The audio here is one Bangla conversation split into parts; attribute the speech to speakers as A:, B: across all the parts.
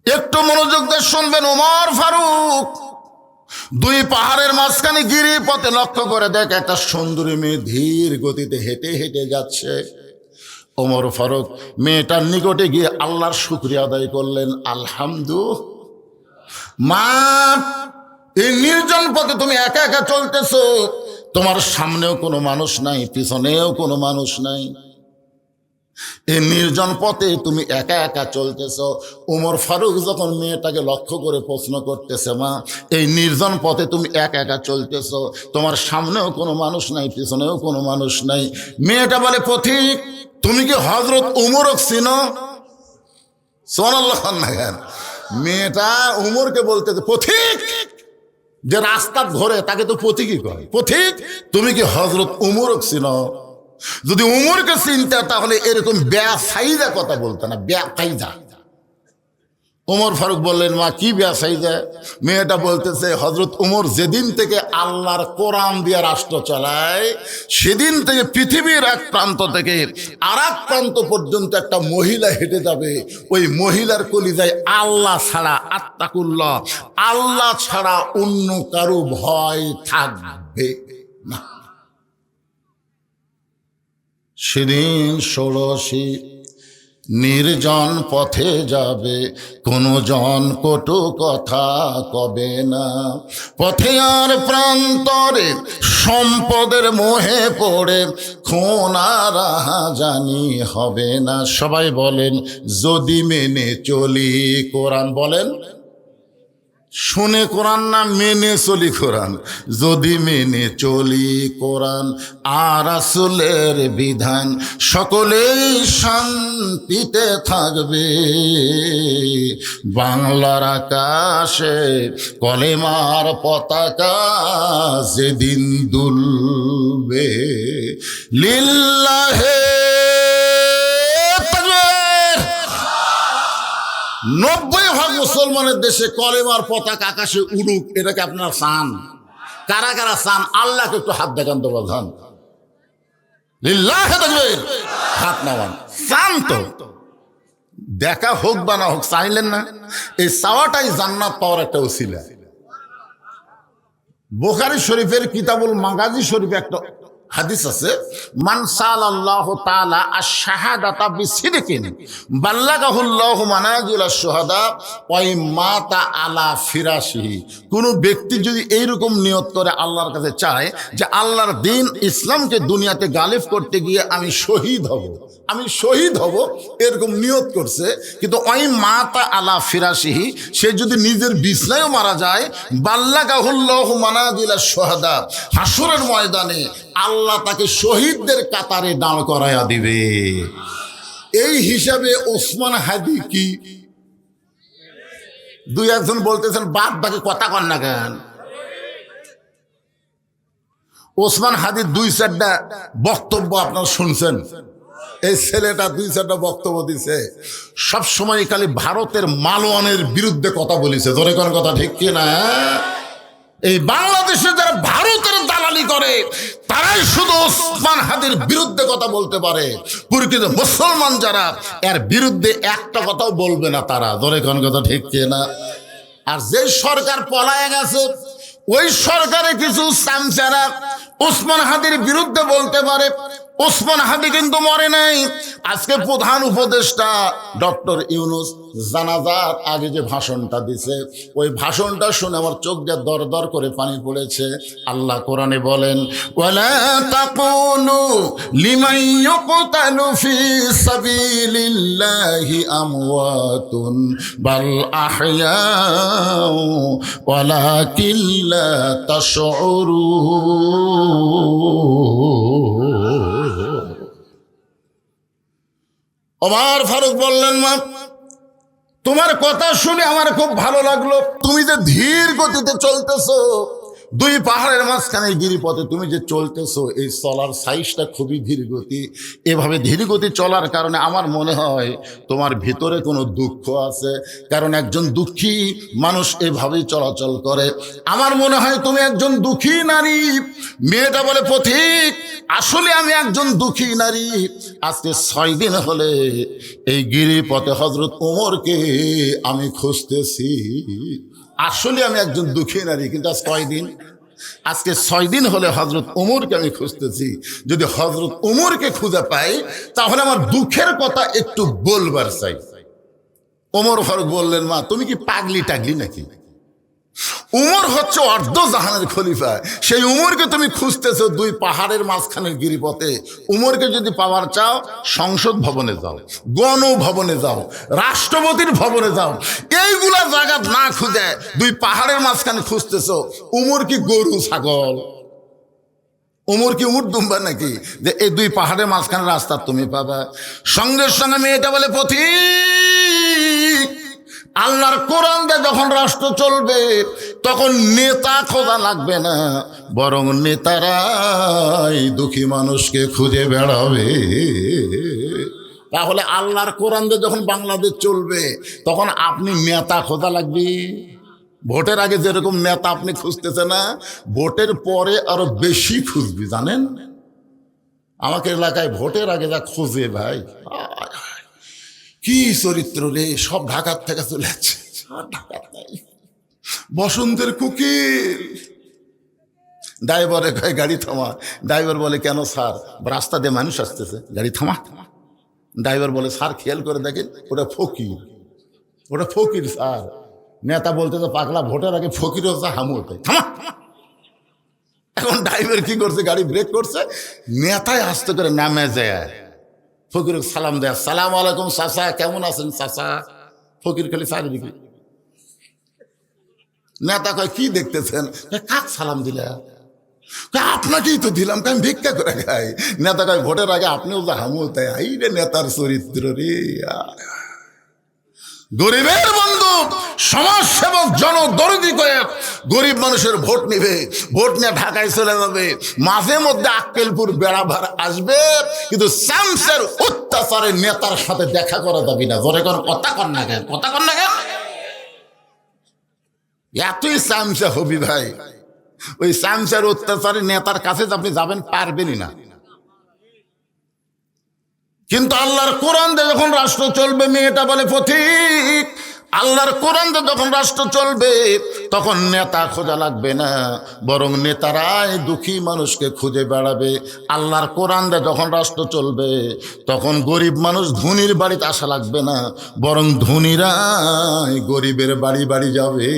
A: একটু মনোযোগ দিয়ে শুনবেন। ওমর ফারুক দুই পাহাড়ের মাঝখানে গিরি পথে লক্ষ্য করে দেখ একটা সুন্দরী মেয়ে ধীর গতিতে হেঁটে হেঁটে যাচ্ছে। ওমর ফারুক মেয়েটার নিকটে গিয়ে আল্লাহর শুকরিয়া আদায় করলেন, আলহামদুলিল্লাহ, মা এই নির্জন পথে তুমি একা একা চলতেছো, তোমার সামনেও কোনো মানুষ নাই, পিছনেও কোনো মানুষ নাই, এই নির্জন পথে তুমি একা একা চলতেছ। ওমর ফারুক যখন মেয়েটাকে লক্ষ্য করে প্রশ্ন করতেছে, মা এই নির্জন পথে তুমি একা একা চলতেছ, তোমার সামনেও কোনো মানুষ নাই, পিছনেও কোনো মানুষ নাই, মেয়েটা বলে, পথিক তুমি কি হযরত উমরক চিনো? সুবহানাল্লাহ। মেয়েটা উমরকে বলতেছে, পথিক, যে রাস্তা ঘোরে তাকে তো পথিকই কয়, পথিক তুমি কি হযরত উমরক চিনো? যদি উমরকে চিনতে তাহলে এরকম বেয়াসাইজা কথা বলতো না, বেয়াসাইজা। ওমর ফারুক বললেন, মা কি বেয়াসাইজা? মেয়েটা বলতেছে, হযরত উমর যেদিন থেকে আল্লাহর কোরআন দিয়ে রাষ্ট্র চালায়, সেদিন থেকে পৃথিবীর এক প্রান্ত থেকে আর এক প্রান্ত পর্যন্ত একটা মহিলা হেঁটে যাবে, ওই মহিলার কলিজায় আল্লাহ ছাড়া, আত্তাকুল্লাহ, আল্লাহ ছাড়া অন্য কারো ভয় থাকবে না। সেদিন ষোড়শী নির্জন পথে যাবে, কোনো জন কটু কথা কবে না, পথে আর প্রান্তরে সম্পদের মোহে পড়ে খুন আর রাহাজানি হবে না। সবাই বলেন, যদি মেনে চলি কোরআন। বলেন, শুনে কোরআন না মেনে চলি কোরআন। যদি মেনে চলি কোরআন আর রাসূলের বিধান, সকলেই শান্তিতে থাকবে, বাংলার আকাশে কলেমার পতাকা যেদিন দুলবে। লিল্লাহে 90% মুসলমানের দেশে কলেমার পতাকা আকাশে উড়ুক, এটাকে আপনারা চান? কারা কারা চান? আল্লাহকে একটু হাত দেখান তো, বাজান। লিল্লাহে তাকবীর, হাত নামান। চান তো? দেখা হোক বা না হোক, চাইলেন না? এই চাওয়াটাই জান্নাত পাওয়ার একটা ওসিলা। বুখারী শরীফের কিতাবুল মাগাজি শরীফে একটা হাদিস আছে, মান সাল্লাল্লাহু তাআলা আশ-শাহাদাতা বিসিদকিন বাল্লাগাহুল্লাহু মানাজিলাশ শুহাদা ওয়া মাতা আলা ফিরাশিহি। কোন ব্যক্তি যদি এইরকম নিয়ত করে আল্লাহর কাছে চায় যে আল্লাহর দ্বীন ইসলামকে দুনিয়াতে গালিব করতে গিয়ে আমি শহীদ হব, আমি শহীদ হব, এরকম নিয়ত করছে, কিন্তু ওই মাতা আলা ফিরাশিহি, সে যদি নিজের বিছনায়ও মারা যায়, বাল্লাগাহুল্লাহু মানাজিলাশ শুহাদা, হাসরের ময়দানে আল্লাহ তাকে শহীদদের কাতারে দাঁড় করায়া দিবে। এই হিসাবে ওসমান হাদি কি? দুই একজন বলতেছেন বাদ বাকি কথা কন না কেন? ওসমান হাদির 2-4টা বক্তব্য আপনারা শুনছেন। এই ছেলেটা 2-4টা বক্তব্য দিছে, সব সময় খালি ভারতের মালওয়ানের বিরুদ্ধে কথা বলিছে। ধরে কোন কথা ঠিক কি না? এই বাংলাদেশে যারা ভারতের দালালি করে তারাই শুধু ওসমান হাদির বিরুদ্ধে কথা বলতে পারে। প্রকৃত মুসলমান যারা, এর বিরুদ্ধে একটা কথাও বলবে না তারা। ধরে কোন কথা ঠিক কি না? আর যে সরকার পলায় গেছে, ওই সরকারে কিছু চামচারা ওসমান হাদির বিরুদ্ধে বলতে পারে। ওসমান হাদি কিন্তু মরে নাই। আজকে প্রধান উপদেষ্টা ডক্টর ইউনূস জানাজার আগে যে ভাষণটা দিছে, ওই ভাষণটা শুনে আমার চোখ দিয়ে দর দর করে পানি পড়েছে। আল্লাহ কোরআনে বলেন, ওয়ালা তাকুনু লিমান ইউকতালু ফি সাবিলিল্লাহি আমওয়াতুন বাল আহইয়াউ ওয়ালাকিন লা তাশউরুন। ওমর ফারুক বললেন, মা তোমার কথা শুনে আমার খুব ভালো লাগলো। তুমি যে ধীর গতিতে চলতেছো, দুই পাহাড়ের মাঝখানে গিরিপথে তুমি যে চলতেছো, এই চলার সাইজটা খুবই ধীর গতি। এভাবে ধীর গতি চলার কারণে আমার মনে হয় তোমার ভিতরে কোনো দুঃখ আছে, কারণ একজন দুঃখী মানুষ এভাবেই চলাচল করে। আমার মনে হয় তুমি একজন দুঃখী নারী। মেয়েটা বলে, পথিক আসলে আমি একজন দুঃখী নারী। আজকে 6 দিন হলে এই গিরিপথে হযরত ওমরকে আমি খুঁজতেছি। আসলে আমি একজন দুঃখী নারী, কিন্তু আজ কয়দিন? আজকে 6 দিন হলে হযরত ওমরকে আমি খুঁজতেছি। যদি হযরত ওমরকে খুঁজে পাই তাহলে আমার দুঃখের কথা একটু বলবার চাই। ওমর ফারুক বললেন, মা তুমি কি পাগলি টাগলি নাকি? উমর হচ্ছে অর্ধ জাহানের খলিফা, সেই উমরকে তুমি খুঁজতেছো দুই পাহাড়ের মাঝখানের গিরিপথে। উমরকে যদি পাওয়ার চাও, সংসদ ভবনে যাও, গণভবনে যাও, রাষ্ট্রপতির ভবনে যাও। এইগুলা জায়গা না খুঁজে দুই পাহাড়ের মাঝখানে খুঁজতেছো। উমর কি গরু ছাগল? উমর কি উট দুম্বা নাকি যে এই দুই পাহাড়ের মাঝখানে রাস্তা তুমি পাবা? সঙ্গে সঙ্গে মেয়েটা বলে, পথিক আল্লাহর কোরআন দিয়ে যখন রাষ্ট্র চলবে তখন নেতা খোঁজা লাগবে না, বরং নেতারাই দুঃখী মানুষকে খুঁজে বেড়াবে। তাহলে আল্লাহর কোরআন দিয়ে যখন বাংলাদেশ চলবে তখন আপনি নেতা খোঁজা লাগবে। ভোটের আগে যেরকম নেতা আপনি খুঁজতেছে না, ভোটের পরে আরো বেশি খুঁজবি। জানেন, আমাকে এলাকায় ভোটের আগে যা খুঁজে ভাই, কি চরিত্র রে! সব ঢাকার থেকে চলে যাচ্ছে, ঢাকার নাই। বসন্তের কুকিল ড্রাইভারে কয় গাড়ি থামা। ড্রাইভার বলে, কেন স্যার? রাস্তা দিয়ে মানুষ আসতেছে, গাড়ি থামা। ড্রাইভার বলে, স্যার খেয়াল করে দেখেন, ওটা ফকির, ওটা ফকির স্যার। নেতা বলতে তো পাগলা, ভোটের আগে ফকির হচ্ছে হামু হতে, থামা। এখন ড্রাইভার কি করছে, গাড়ি ব্রেক করছে, নেতায় আস্তে করে নামে যায়, ফকির সালাম দেয়, সালাম আলাইকুম চাচা, কেমন আছেন চাচা? ফকির খালি চারিদিকে। নেতা কয়, কি দেখতেছেন? কাক সালাম দিলা? আপনাকেই তো দিলাম, আমি ভিক্ষা করে খাই। নেতা কয়, ভোটের আগে আপনিও যা হামু তাই। আই রে নেতার চরিত্র রে! গরিবের বন্ধু, সমাজ সেবক, জনদরদি করে গরিব মানুষের ভোট নিবে, ভোট নিয়ে ঢাকায় চলে যাবে। মাঝে মধ্যে আক্কেলপুর বেড়াভার আসবে, কিন্তু শামসের অত্যাচারে নেতার সাথে দেখা করা যাবে না। জোরে কোন কথা কর না কেন? কথা কর না কেন? এতই শামসা হবি ভাই, ওই শামসের অত্যাচারে নেতার কাছে আপনি যাবেন পারবেনই না। কিন্তু আল্লাহর কোরআন দিয়ে যখন রাষ্ট্র চলবে, মেয়েটা বলে, পথিক আল্লাহর কোরআন দিয়ে যখন রাষ্ট্র চলবে তখন নেতা খোঁজা লাগবে না, বরং নেতারাই দুঃখী মানুষকে খুঁজে বেড়াবে। আল্লাহর কোরআন দিয়ে যখন রাষ্ট্র চলবে তখন গরিব মানুষ ধনীর বাড়িতে আসা লাগবে না, বরং ধনীরাই গরিবের বাড়ি বাড়ি যাবে।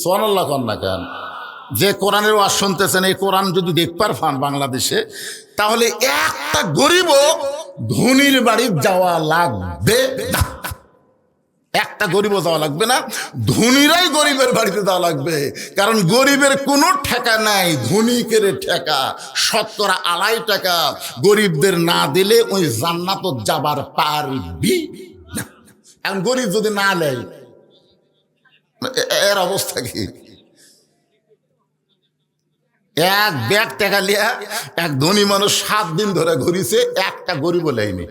A: সুবহানাল্লাহ কন না কেন? যে কোরআনের ওয়াজ শুনতেছেন, এই কোরআন যদি দেখবার পান বাংলাদেশে, তাহলে একটা গরিবও ধনীর বাড়ি যাওয়া লাগবে না। একটা গরিবও যাওয়া লাগবে না, ধনীরাই গরিবের বাড়িতে যাওয়া লাগবে। কারণ গরিবের কোনো ঠেকা নাই, ধনীকের ঠেকা। 70 টাকা গরিবদের না দিলে ওই জান্নাত যাবার পারবি না। এখন গরিব যদি না নেয়, এর অবস্থা কি? এক ব্যাগ টাকা লিয়া এক ধনী মানুষ 7 দিন ধরে ঘুরিছে, একটা গরিব লাইনি।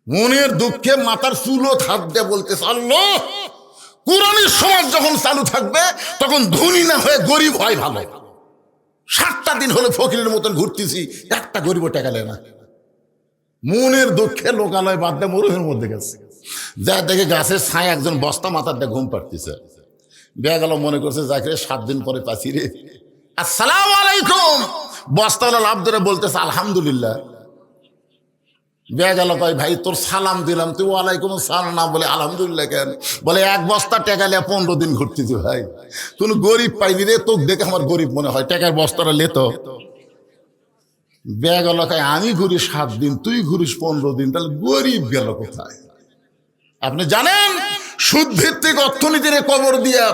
A: মনের দুঃখে মাথার চুলো হাত দিয়ে বলতেছে, আল্লাহ কোরআনের সমাজ যখন চালু থাকবে তখন ধনী না হয়ে গরিব হয় ভালো। 7টা দিন হলে ফকিরের মতন ঘুরতেছি, একটা গরিব টাকা নেয় না। মনের দুঃখে লোকালয় বাদ দিয়ে মরুভূমির মধ্যে গেছে, যা দেখে গাছের ছায় একজন বস্তা মাথার দিয়ে ঘুম পাড়তেছে। বেয়া গেল, মনে করছে যাকে 7 দিন পরে পাচ্ছি রে, আসসালামু আলাইকুম। বস্তাওয়ালা লাভ ধরে বলতেছে আলহামদুলিল্লাহ। বেয়া গেল, কয় ভাই তোর সালাম দিলাম, তুই ওয়ালাইকুম সালাম না বলে আলহামদুলিল্লাহ কেন? বলে 1 বস্তা টাকা লিয়া 15 দিন ঘুরতেছি ভাই, কোন গরিব পাইবি রে, তোকে দেখে আমার গরিব মনে হয়, টাকার বস্তাটা লেতো। বেয়া গেল, কয় আমি ঘুরি 7 দিন, তুই ঘুরিস 15 দিন, তাহলে গরিব গেল কোথায়? আপনি জানেন, সুদ ভিত্তিক অর্থনীতির কবর দিয়া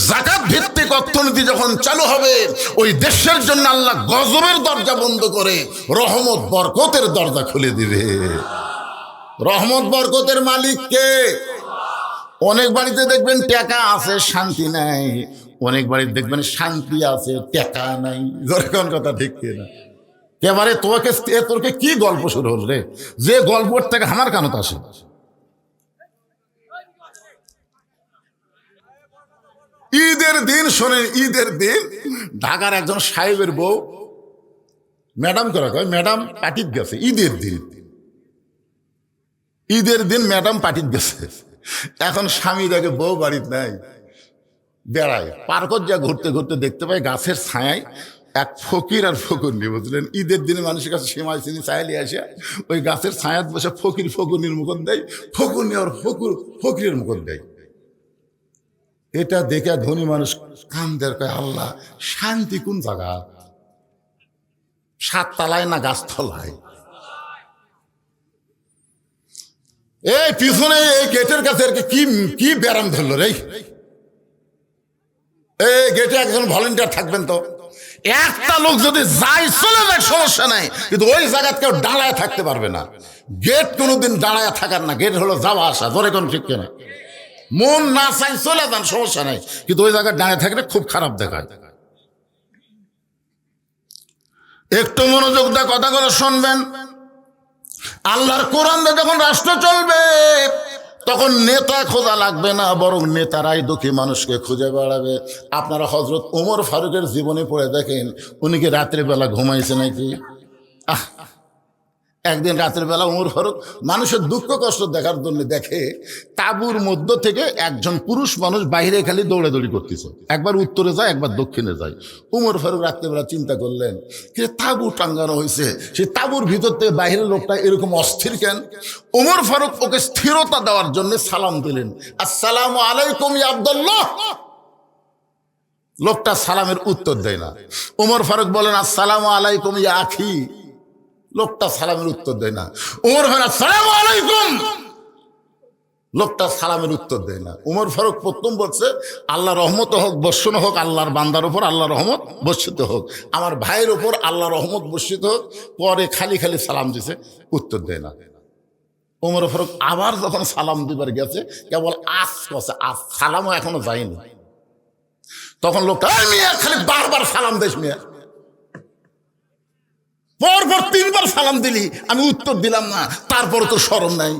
A: যাকাত ভিত্তিক অর্থনীতি যখন চালু হবে, ওই দেশের জন্য আল্লাহ গজবের দরজা বন্ধ করে রহমত বরকতের দরজা খুলে দিবে। রহমত বরকতের মালিক কে? অনেক বাড়িতে দেখবেন টাকা আছে, শান্তি নাই। অনেক বাড়ি দেখবেন শান্তি আছে, টেকা নাই, যেরকম কথা ঠিক না। এবারে তোরকে কি গল্প শুরু হল রে? যে গল্পর থেকে আমার কানত আসে। ঈদের দিন শোনেন, ঈদের দিন ঢাকার একজন সাহেবের বউ ম্যাডাম করা কয়, ম্যাডাম পার্টিত গেছে ঈদের দিন। ঈদের দিন ম্যাডাম পার্টিত গেছে। এখন স্বামী দেখে বউ বাড়িতে নাই, বেড়ায়। পার্কত যা ঘুরতে ঘুরতে দেখতে পায় গাছের ছায়ায় এক ফকির আর ফকুরনি, বুঝলেন? ঈদের দিনে মানুষের কাছে সেমাই চিনি চাইলে আসে ওই গাছের ছায়াত বসে ফকির ফকুরনির মুখত দেয়, ফকুরনি আর ফকিরের মুখত দেয়। এটা দেখে ধনী মানুষ কান্দের, কয় আল্লাহ শান্তি কোন জায়গা, 7 তলায় না গাছতলায়? এই পিছনে এই গেটের কাছে কি কি ব্যারাম ধরলো রে? এই গেটে একজন ভলেন্টিয়ার থাকবেন তো, একটা লোক যদি যাই চলে যায় সমস্যা নাই, কিন্তু ওই জায়গা কেউ দাঁড়ায় থাকতে পারবে না। গেট কোনোদিন দাঁড়ায় থাকার না, গেট হলো যাওয়া আসা, ধরে কোন ঠিক কেনা। মন না চাই চলে যান, সমস্যা নাই, কিন্তু ওই জায়গায় দাঁড়িয়ে থাকলে খুব খারাপ দেখায়। একটু মনোযোগ দিয়ে কথাগুলো শুনবেন। আল্লাহর কোরআন দিয়ে যখন রাষ্ট্র চলবে তখন নেতা খোঁজা লাগবে না, বরং নেতারাই দুঃখী মানুষকে খুঁজে বেড়াবে। আপনারা হযরত ওমর ফারুকের জীবনে পড়ে দেখেন, উনি কি রাত্রিবেলা ঘুমাইছে নাকি? একদিন রাতের বেলা ওমর ফারুক মানুষের দুঃখ কষ্ট দেখার জন্য দেখে তাঁবুর মধ্য থেকে একজন পুরুষ মানুষ বাইরে খালি দৌড়াদৌড়ি করতেছে, একবার উত্তরে যায় একবার দক্ষিণে যায়। ওমর ফারুক রাত্রেবেলা চিন্তা করলেন, যে তাঁবু টাঙ্গানো হয়েছে, সেই তাঁবুর ভিতর থেকে বাইরের লোকটা এরকম অস্থির কেন? ওমর ফারুক ওকে স্থিরতা দেওয়ার জন্য সালাম দিলেন, আসসালামু আলাইকুম ইয়া আব্দুল্লাহ। লোকটা সালামের উত্তর দেয় না। ওমর ফারুক বলেন, আসসালামু আলাইকুম ইয়া আখি। লোকটা সালামের উত্তর দেয় না। ওমর ফারুক আসসালামু আলাইকুম, লোকটা সালামের উত্তর দেয় না। ওমর ফারুক প্রথম বলছে, আল্লাহ রহমত হোক, বর্ষণ হোক আল্লাহর বান্দার উপর, আল্লাহ রহমত বর্ষিত হোক, আমার ভাইয়ের উপর আল্লাহ রহমত বর্ষিত হোক। পরে খালি খালি সালাম দিছে, উত্তর দেয় না। ওমর ফারুক আবার যখন সালাম দিবার গেছে, কেবল আস কছে, আস, সালামও এখনো যায়নি। তখন লোকটা, মিয়া খালি বারবার সালাম দিস মিয়া, পরপর 3 বার সালাম দিলি, আমি উত্তর দিলাম না, তারপর তো শরম নাই।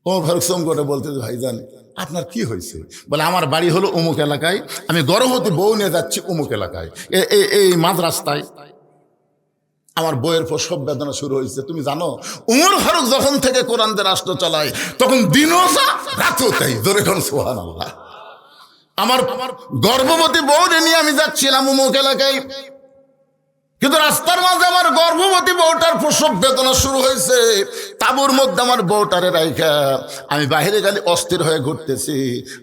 A: ওমর ফারুক সোম করে বলতে, ভাইজান আপনার কি হয়েছে? বলে, আমার বাড়ি হলো অমুক এলাকায়, আমি গর্ভবতী বউ নিয়ে যাচ্ছি অমুক এলাকায়, এই মাঝ রাস্তায় আমার বউয়ের প্রসব বেদনা শুরু হয়েছে। তুমি জানো ওমর ফারুক যখন থেকে কোরআন দিয়ে রাষ্ট্র চালায়, তখন দিনও যা রাতও তাই, ধরে কোন সুবহানাল্লাহ। আমার গর্ভবতী বউ নিয়ে আমি যাচ্ছিলাম অমুক এলাকায়, কিন্তু রাস্তার মাঝে আমার গর্ভবতী বউটার প্রসব বেদনা শুরু হয়েছে। তাঁবুর মধ্যে আমার বউটারে রাইখা আমি বাইরে গেলে অস্থির হয়ে ঘুরতেছি,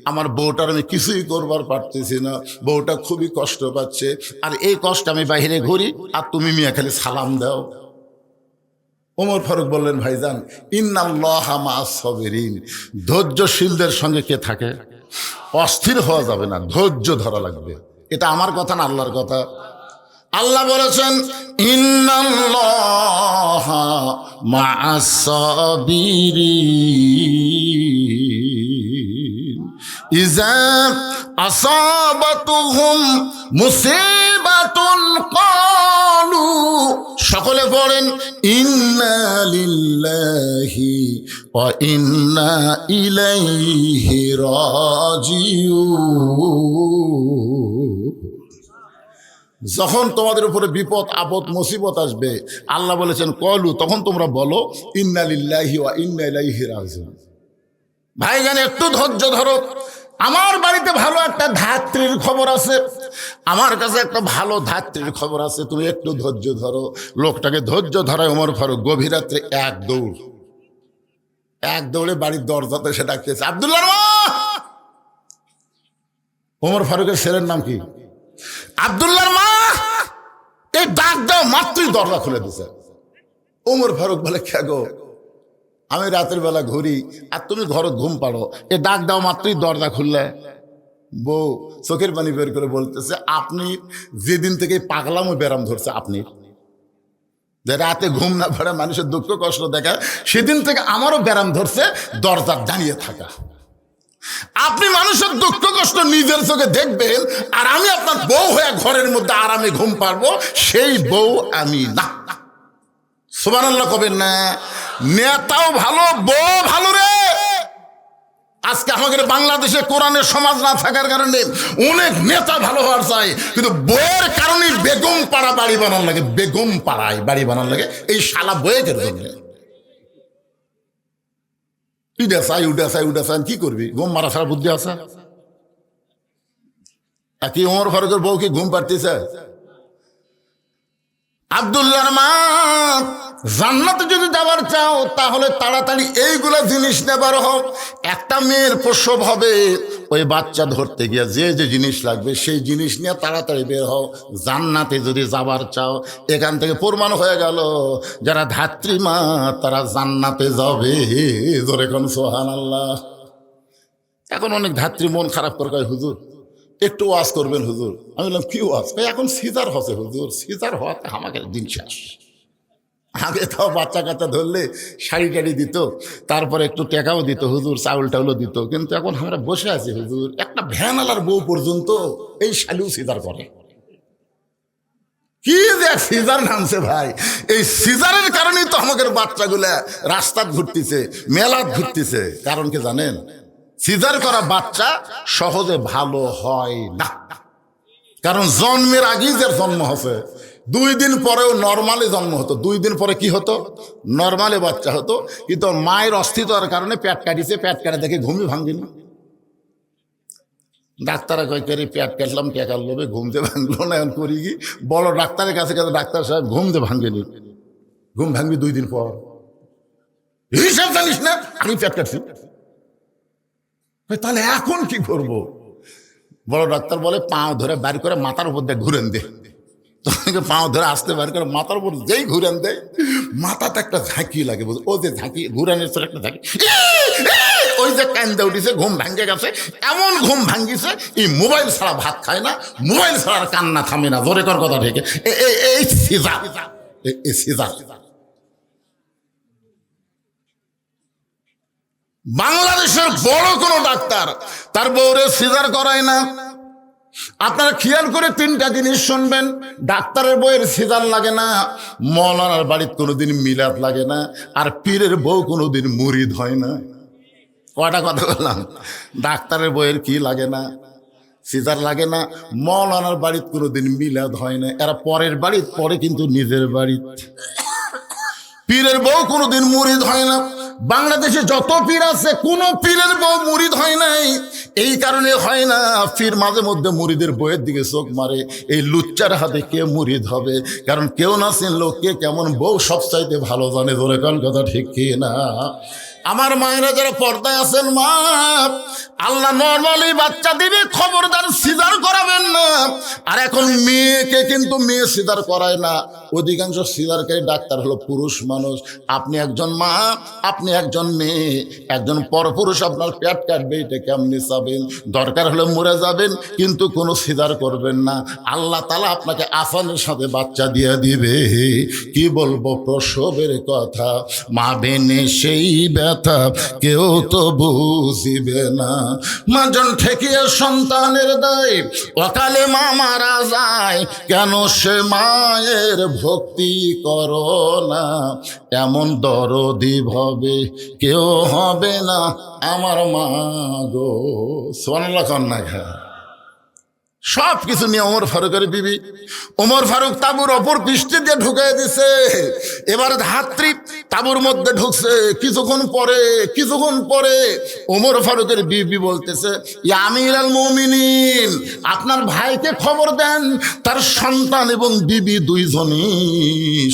A: আমার বউটার আমি কিছুই করবার পারতেছি না, বউটা খুবই কষ্ট পাচ্ছে, আর এই কষ্ট আমি বাইরে ঘুরি, আর তুমি মিয়া খালি সালাম দাও। ওমর ফারুক বললেন, ভাইজান ইন্নাল্লাহা মা'আস সাবিরিন, ধৈর্যশীলদের সঙ্গে কে থাকে? অস্থির হওয়া যাবে না, ধৈর্য ধরা লাগবে। এটা আমার কথা না, আল্লাহর কথা। আল্লাহ বলেছেন, ইন্নাল্লাহা মা'আস সাবিরিন ইযা আসাবাতুহুম মুসিবাতুন ক্বালু, সকলে পড়েন, ইন্না লিল্লাহি ওয়া ইন্না ইলাইহি রাজিউন। যখন তোমাদের উপরে বিপদ আপদ মুসিবত আসবে, আল্লাহ বলেছেন কলু, তখন তোমরা বলো ইন্না লিল্লাহি ওয়া ইন্না ইলাইহি রাজিউন। ভাইজান একটু ধৈর্য ধরো। আমার বাড়িতে ভালো একটা ধাত্রীর খবর আছে, আমার কাছে একটা ভালো ধাত্রীর খবর আছে, তুমি একটু ধৈর্য ধরো। লোকটাকে ধৈর্য ধরায় ওমর ফারুক গভীর রাত্রে এক দৌড়ে বাড়ির দরজাতে সে ডাকতেছে, আব্দুল্লাহর মা। ওমর ফারুকের ছেলের নাম কি? আব্দুল্লাহর মা। এই ডাক দাও মাত্রই দরজা খুলে দিছে। ওমর ফারুক বলে, কে গো? আমি রাতের বেলা ঘুরি আর তুমি ঘরে ঘুম পাড়ো, এ ডাক দাও মাত্রই দরজা খুললে। বউ চোখের পানি বের করে বলতেছে, আপনি যেদিন থেকে পাগলামো ব্যারাম ধরছে, আপনি যে রাতে ঘুম না পাড়ে মানুষের দুঃখ কষ্ট দেখা, সেদিন থেকে আমারও ব্যারাম ধরছে দরজা দাঁড়িয়ে থাকা। আপনি মানুষের দুঃখ কষ্ট নিজের চোখে দেখবেন, আর আমি আপনার বউ হয়ে ঘরের মধ্যে আরামে ঘুম পারবো, সেই বউ আমি না। সুবহানাল্লাহ কবেন না? নেতাও ভালো, বউ ভালো রে। আজকে আমাদের বাংলাদেশে কোরআনের সমাজ না থাকার কারণে অনেক নেতা ভালো হওয়ার চাই, কিন্তু বইয়ের কারণে বেগম পাড়া বাড়ি বানান লাগে, বেগম পাড়ায় বাড়ি বানান লাগে এই শালা বইয়ের জন্য। উডাসাই কি করবি? ঘুম মারা ছাড়া বুদ্ধি আছে? কি ওমর ফারুকের বউ কি ঘুম পাড়তেছে? আব্দুল্লাহর মা, জান্নাতে যদি যাবার চাও তাহলে তাড়াতাড়ি এইগুলা জিনিস নেবার হোক। একটা মেয়ের প্রসব হবে, ওই বাচ্চা ধরতে গিয়ে যে যে জিনিস লাগবে সেই জিনিস নিয়ে তাড়াতাড়ি বের হও। জান্নাতে যদি যাবার চাও, এখান থেকে প্রমাণ হয়ে গেল যারা ধাত্রী মা তারা জান্নাতে যাবে। জোরে কোন সুবহানাল্লাহ। এখন অনেক ধাত্রী মন খারাপ করে কয়, হুজুর একটু ওয়াজ করবেন হুজুর। আমি বললাম কি ওয়াজ? এখন সিজার হচ্ছে হুজুর, সিজার হওয়াতে আমাকে দিন শেষ। আগে তাও বাচ্চা কাচ্চা ধরলে শাড়ি টাড়ি দিত, তারপরে একটু টাকাও দিত হুজুর, চাউল টাউলও দিত। কিন্তু এখন আমরা বসে আছি হুজুর, একটা ভ্যানালার বউ পর্যন্ত এই শালিও সিজার করে। কি যে সিজার নামছে ভাই, এই সিজারের কারণেই তো আমাদের বাচ্চাগুলা রাস্তায় ঘুরতেছে, মেলাত ঘুরতেছে। কারণ কি জানেন? সিজার করা বাচ্চা সহজে ভালো হয় না, কারণ জন্মের আগেই যে জন্ম হচ্ছে, 2 দিন পরেও নর্মালি জন্ম হতো। 2 দিন পরে কি হতো? নর্মালি বাচ্চা হতো, কিন্তু মায়ের অস্তিত্বের কারণে পেট কাটিছে, পেট কাটে দেখে ঘুমই ভাঙিনি। ডাক্তারে কয় করে পেট কাটলাম, টেকার লোভে ঘুমতে ভাঙলো না। এখন করি কি, বড় ডাক্তারের কাছে গেছে, ডাক্তার সাহেব ঘুমতে ভাঙেনি। ঘুম ভাঙবি 2 দিন পর, হিসাব জানিস না? আমি পেট কাটছি, তাহলে এখন কি করবো? বড় ডাক্তার বলে পাও ধরে বাড়ি করে মাথার উপর দিয়ে ঘুরেন দে। তোমাকে পাও ধরে আসতে বাড়ি করে মাথার উপর যেই ঘুরেন দেয়, মাথাতে একটা ঝাঁকি লাগে। ও যে ঝাঁকি ঘুরানোর পর একটা ঝাঁকি, ওই যে কান্দা উঠিছে, ঘুম ভাঙ্গে গেছে। এমন ঘুম ভাঙ্গিছে, এই মোবাইল ছাড়া ভাত খায় না, মোবাইল ছাড়া কান্না থামে না। জোরে কর কথা ঠিক। এই সিজা, এই সিজা। বাংলাদেশের বড় কোনো ডাক্তার তার বউরে সিজার করায় না। আপনারা খেয়াল করে 3টা জিনিস শুনবেন। ডাক্তারের বউয়ের সিজার লাগে না, মৌলানার বাড়িতে কোনোদিন মিলাদ লাগে না, আর পীরের বউ কোনোদিন মুরিদ হয় না। কয়টা কথা বললাম? ডাক্তারের বউয়ের কি লাগে না? সিজার লাগে না। মৌলানার বাড়িতে কোনোদিন মিলাদ হয় না, এরা পরের বাড়িতে পরে, কিন্তু নিজের বাড়িতে। পীরের বউ কোনোদিন মুরিদ হয় না। বাংলাদেশে যত পীর আছে, কোন পীরের বউ মুরিদ হয় নাই। এই কারণে হয় না, পীর মাঝে মধ্যে মুরিদের বউয়ের দিকে চোখ মারে। এই লুচ্চার হাতে কে মুরিদ হবে? কারণ কেউ না চিনলো কে কেমন বউ সব চাইতে ভালো জানে। ধরে কোন কথা ঠিক কি না? আমার মায়েরা যারা পর্দায় আছেন, মা, আল্লাহ নর্মালি বাচ্চা দিবে, খবরদার সিজার করাবেন না। আর এখন মেয়েকে কিন্তু মেয়ে সিজার করায় না, অধিকাংশ সিজারকারী ডাক্তার হলো পুরুষ মানুষ। আপনি একজন মা, আপনি একজন মেয়ে, একজন পরপুরুষ আপনার পেট কাটবে, এটা কেমনি চাবেন? দরকার হলে মরে যাবেন, কিন্তু কোনো সিজার করবেন না। আল্লাহ তাআলা আপনাকে আসানের সাথে বাচ্চা দিয়ে দিবে। কি বলবো প্রসবের কথা, মা বেনে সেই ব্যথা কেউ তো বুঝিবে না। মাজন ঠেকিয়ে সন্তানের দায়, অকালে মা মারা যায়, কেন সে মায়ের ভক্তি করো না? এমন দরদি ভাবে কেউ হবে না আমার মা গো। সুবহানাল্লাহ কন্যা ঘা। সব কিছু নিয়ে ওমর ফারুকের বিবি, ওমর ফারুক তাঁবুর অপর পৃষ্ঠে দিয়ে ঢুকিয়ে দিছে। এবার ধাত্রী তাঁবুর মধ্যে ঢুকছে। কিছুক্ষণ পরে ওমর ফারুকের বিবি বলতেছে, ইয়া আমিরুল মুমিনিন, আপনার ভাইকে খবর দেন, তার সন্তান এবং বিবি দুইজনই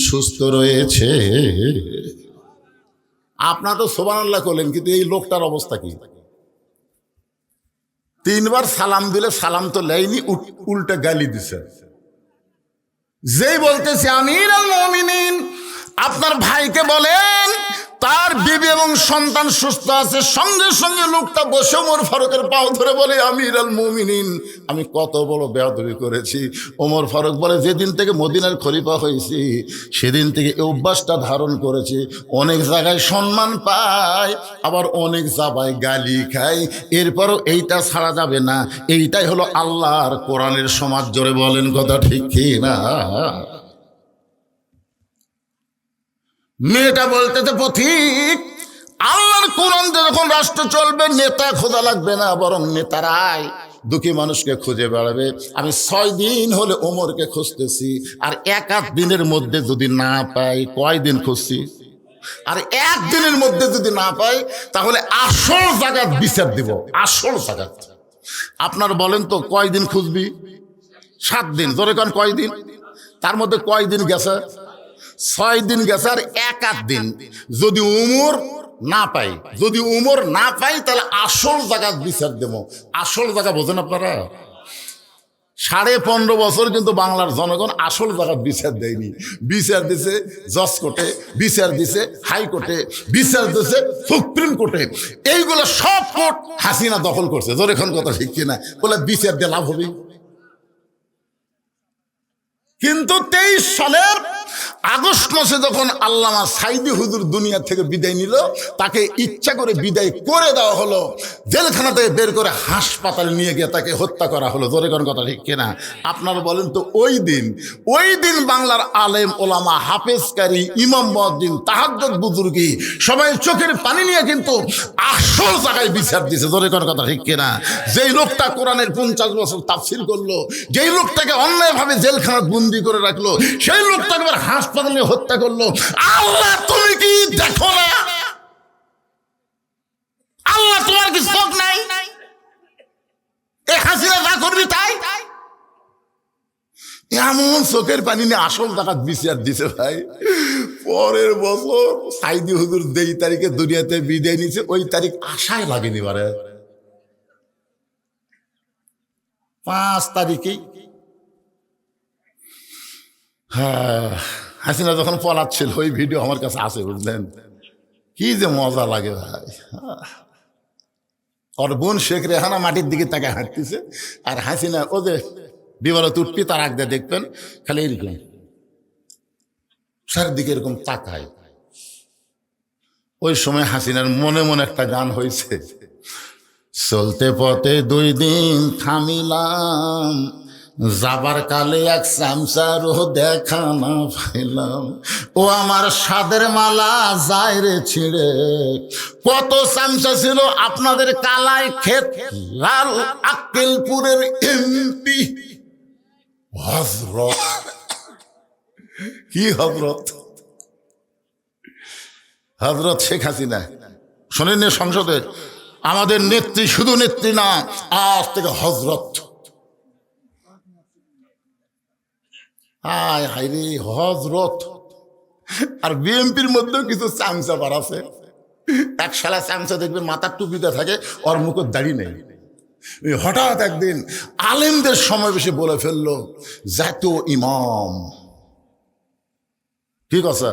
A: সুস্থ রয়েছে। আপনার তো সুবহানাল্লাহ করলেন, কিন্তু এই লোকটার অবস্থা কি? 3 বার সালাম দিলে সালাম তো লেয়নি, উল্টা গালি দিছে। যেই বলতেছে আমিরুল মুমিনিন, আপনার ভাইকে বলেন তার বিবি এবং সন্তান সুস্থ আছে, সঙ্গে সঙ্গে লোকটা বসে ওমর ফারুকের পাও ধরে বলে আমিরুল মুমিনিন, আমি কত বড় বেয়াদবি করেছি। ওমর ফারুক বলে যেদিন থেকে মদিনার খলিফা হয়েছি সেদিন থেকে এই অভ্যাসটা ধারণ করেছি। অনেক জায়গায় সম্মান পায়, আবার অনেক জায়গায় গালি খায়, এরপরও এইটা ছাড়া যাবে না। এইটাই হলো আল্লাহর কোরআনের সমাজ। জোরে বলেন কথা ঠিক কি না? মেয়েটা বলতেছে পথিক, আল্লাহর কোরআন যখন রাষ্ট্র চলবে, নেতা খোঁজা লাগবে না, বরং নেতারাই দুঃখী মানুষকে খুঁজে বেড়াবে। আমি 6 দিন হলে ওমরকে খুঁজতেছি, আর 1 দিনের মধ্যে যদি না পাই, কয়দিন খুঁজছি, আর 1 দিনের মধ্যে যদি না পাই তাহলে আসল জাকাত বিচার দিব, আসল জাকাত। আপনার বলেন তো কয়দিন খুঁজবি? 7 দিন। ধরে কারণ কয়দিন, তার মধ্যে কয়দিন গেছে? 6 দিন গেছে, আর 1 দিন যদি উমর না পাই, যদি উমর না পাই তাহলে আসল জাকাত বিচার দেব। আসল জায়গা বোঝেন আপনারা? 15.5 বছর কিন্তু বাংলার জনগণ আসল জাকাত বিচার দেয়নি। বিচার দিছে জজ কোর্টে, বিচার দিছে হাইকোর্টে, বিচার দিছে সুপ্রিম কোর্টে। এইগুলো সব কোর্ট হাসিনা দখল করছে। ধরে এখন কথা ঠিক কিনা? বলে বিচার দিয়ে লাভ হবে। কিন্তু 23 সালের আগস্ট মাসে যখন আল্লামা সাইদি হুজুর দুনিয়া থেকে বিদায় নিল, তাকে ইচ্ছা করে বিদায় করে দেওয়া হলো, জেলখানা থেকে বের করে হাসপাতালে নিয়ে গিয়ে তাকে হত্যা করা হলো। জোরে কোন কথা ঠিক কিনা? আপনারা বলেন তো ওই দিন বাংলার আলেম ওলামা, হাফেজকারী, ইমাম মুয়াজ্জিন, তাহাজ্জুদ বুজুর্গি সবাই চোখের পানি নিয়ে কিন্তু আসল জায়গায় বিচার দিছে। জোরে কোন কথা ঠিক কিনা? যেই লোকটা কোরআনের 50 বছর তাফসীর করলো, যেই লোকটাকে অন্যায়ভাবে জেলখানা বন্দি করে রাখলো, সেই লোকটাকে হাসপাতালে হত্যা করলো। আল্লাহ তুমি কি দেখো না? আল্লাহ তোমার কি চোখ নাই? হাসিনা যা করবি তাই। এমন চোখের পানি নিয়ে আসল জাকাত বিচার দিছে ভাই। পরের বছর সাইদি হুজুর যেই তারিখে দুনিয়াতে বিদায় নিছে, ওই তারিখ আশায় লাগেনি। বারে 5 তারিখেই হাসিনা যখন পলাচ্ছিল, ওই ভিডিও আমার কাছে আছে, বুঝলেন? কি যে মজা লাগে ভাই। ওর বোন শেখ রেহানা মাটির দিকে তাকে হাঁটতেছে, আর হাসিনা ও যে বিবাদত উঠবি তার আগে দেখবেন খালি এরকম চারিদিকে এরকম তাকায়। ওই সময় হাসিনার মনে মনে একটা গান হয়েছে, চলতে পথে 2 দিন থামিলাম, যাবার কালে এক চামচারও দেখা না পাইলাম, ও আমার সাদের মালা যায় রে ছিঁড়ে। কত চামচা ছিল আপনাদের কালাই ক্ষেত লাল আক্কেলপুরের এমপি হযরত। কি হযরত? হযরত শেখ হাসিনা। শোনেন সংসদে আমাদের নেত্রী, শুধু নেত্রী না, আজ থেকে হযরত। হায় হায় রে, হযরত। আর বিএনপির মধ্যেও কিছু চামচাবার আছে। এক শালা চামচা দেখবেন মাথার টুপিতে থাকে, ওর মুখের দাড়ি নেই। হঠাৎ একদিন আলেমদের সমাবেশে বলে ফেললো জাতীয় ইমাম। ঠিক আছে,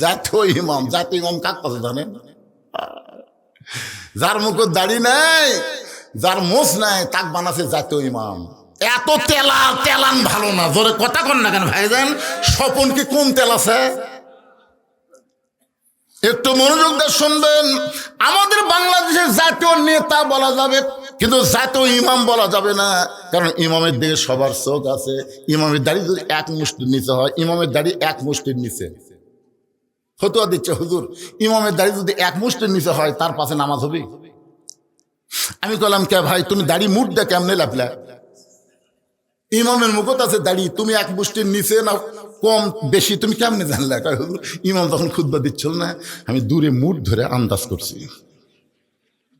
A: জাতীয় ইমাম। জাতীয় ইমাম কার কথা জানেন? যার মুখের দাড়ি নাই, যার মোষ নাই, তাক বানাছে জাতীয় ইমাম। এত তেলান ভালো না। জোরে কথা কন না কেন ভাইজান? স্বপন কি কম তেল আছে? একটু মনোযোগ দিয়ে শুনবেন। আমাদের বাংলাদেশের জাতীয় নেতা বলা যাবে, কিন্তু জাতীয় ইমাম বলা যাবে না, কারণ ইমামের দিকে সবার চোখ আছে। ইমামের দাড়ি যদি 1 মুষ্টির নিচে হয়, ইমামের দাড়ি 1 মুষ্টির নিচে ফতোয়া দিচ্ছে হুজুর, ইমামের দাড়ি যদি 1 মুষ্টির নিচে হয়, তার পাশে নামাজ হবে? আমি বললাম কে ভাই, তুমি দাড়ি মুঠ দিয়ে কেমনে লাফলা? ইমামের মুখত আছে দাড়ি, তুমি 1 মুষ্টির নিচে না কম বেশি তুমি কেমনে জানলে? ইমাম তখন খুতবা দিচ্ছিল না, আমি দূরে মুঠ ধরে আন্দাজ করছি।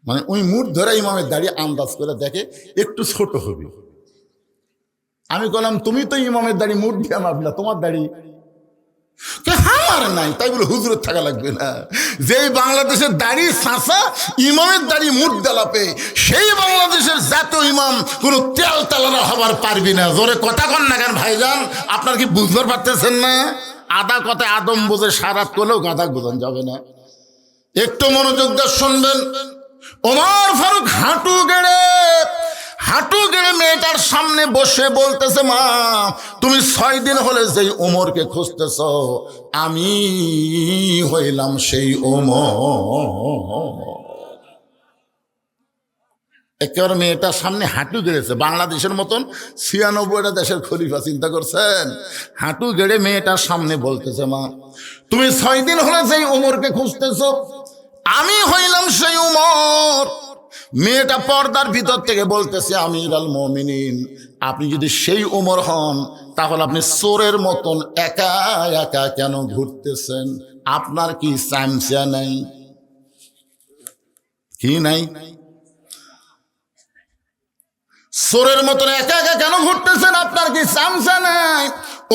A: মানে ওই মুঠ ধরে ইমামের দাড়ি আন্দাজ করে দেখে একটু ছোট হবে। আমি বললাম তুমি তো ইমামের দাড়ি মুঠ দিয়ে মাপলা, তোমার দাড়ি আমার নাই, তাই বলে হুজুরের থাকা লাগবে না। যেই বাংলাদেশের দাড়ি চাঁচা, ইমামের দাড়ি মুঠ দেলাপে, সেই বাংলাদেশের জাতীয় ইমাম কোনো তেল তেলারা হবার পারবি না। জোরে কথা কন না কেন ভাইজান? আপনার কি বুঝতে পারতেছেন না? আদা কথায় আদম বোঝে, সারাত করলেও গাদা বোঝান যাবে না। একটু মনোযোগ দিয়ে শুনবেন। ওমর ফারুক হাঁটু গেড়ে মেয়েটার সামনে বসে বলতেছে, মা তুমি 6 দিন হলে যেই ওমরকে খুঁজতেছ, আমি হইলাম সেই ওমর। একেবারে মেয়েটার সামনে হাঁটু গেড়েছে। বাংলাদেশের মতন 96টা দেশের খলিফা, চিন্তা করছেন? হাঁটু গেড়ে মেয়েটার সামনে বলতেছে, মা তুমি 6 দিন হলে যেই ওমরকে খুঁজতেছ, আমি হইলাম সেই ওমর। মেয়েটা পর্দার ভিতর থেকে বলতেছে, আমিরুল মুমিনিন, আপনি যদি সেই ওমর হন তাহলে আপনি চোরের মতন একা একা কেন ঘুরতেছেন? আপনার কি চামচা নাই? কি নাই? চোরের মতন একা একা কেন ঘুরতেছেন? আপনার কি চামচা নাই?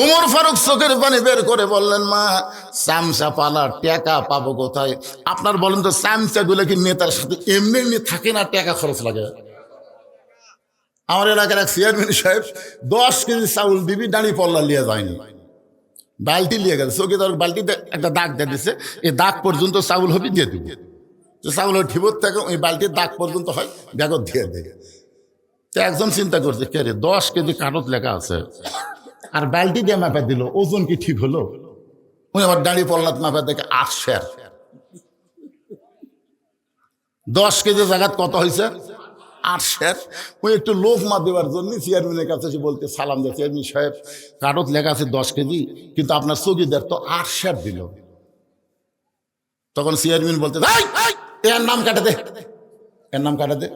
A: ওমর ফারুক চোখের পানি বের করে বললেন, মা চামচা পালার টাকা পাবো কোথায়? আপনার বলেন তো, চামচা গুলো কি নেতার সাথে এমনি এমনি থাকে না, টাকা খরচ লাগে? আমার এলাকার এক চেয়ারম্যান সাহেব 10 কেজি চাউল দিবি, দাঁড়িয়ে পল্লা লিয়ে যায়নি, বালতি লিয়ে গেছে। চোখে তার বালতিতে একটা দাগ দিয়ে দিচ্ছে, এই দাগ পর্যন্ত চাউল হবে দিয়ে দিব। চাউলের ঠিবর থেকে ওই বালতির দাগ পর্যন্ত হয়, ব্যাগত দিয়ে দেয়। তো একজন চিন্তা করছে, কে রে 10 কেজি কাগজ লেখা আছে আর বালতি দিয়ে মাপা দিল, ওজন কি ঠিক হলো? উনি আবার দাঁড়িয়ে পড়লাত মাপা দেখে 8 সের। 10 কেজি জায়গাত কত হয়েছে? 8 সের। ওই একটু লোক মাপ দেওয়ার জন্য চেয়ারম্যানের কাছে এসে বলতে সালাম দেয়, চেয়ারম্যান সাহেব কাগজ লেখা আছে 10 কেজি, কিন্তু আপনার চৌকিদার তো 8 সের দিল। তখন চেয়ারম্যান বলতে, এর নাম কাটা দে, এর নাম কাটা দে।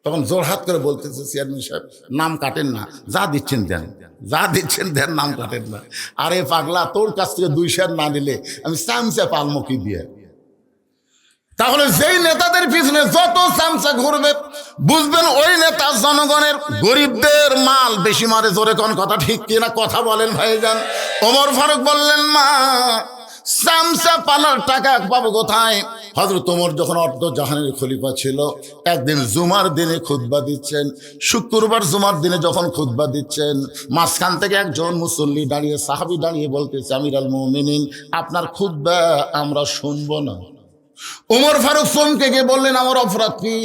A: তখন জোরহাত করে বলতেছে চেয়ারম্যান সাহেব, নাম কাটেন না, যা দিচ্ছেন দেন, যা দিচ্ছেন দেন, নাম কাটেন না। আরে পাগলা, তোর কাছ থেকে 2 সের না দিলে আমি চামচা পালমো কি দিয়ে? তাহলে যেই নেতাদের পিছনে যত চামচা ঘুরবে, বুঝবেন ওই নেতা জনগণের গরিবদের মাল বেশি মারে। জোরে কোন কথা ঠিক কিনা? কথা বলেন ভাইজান। ওমর ফারুক বললেন, মা চামচা পালার টাকা পাবো কোথায়? হযরত ওমর যখন অর্ধ জাহানের খলিফা ছিল, একদিন জুমার দিনে খুতবা দিচ্ছেন। শুক্রবার জুমার দিনে যখন খুতবা দিচ্ছেন, মাঝখান থেকে একজন মুসল্লি দাঁড়িয়ে, সাহাবী দাঁড়িয়ে বলতেছে, আমিরুল মুমিনিন, আপনার খুতবা আমরা শুনবো না। ওমর ফারুক চমকে গিয়ে বললেন, আমার অপরাধ কি?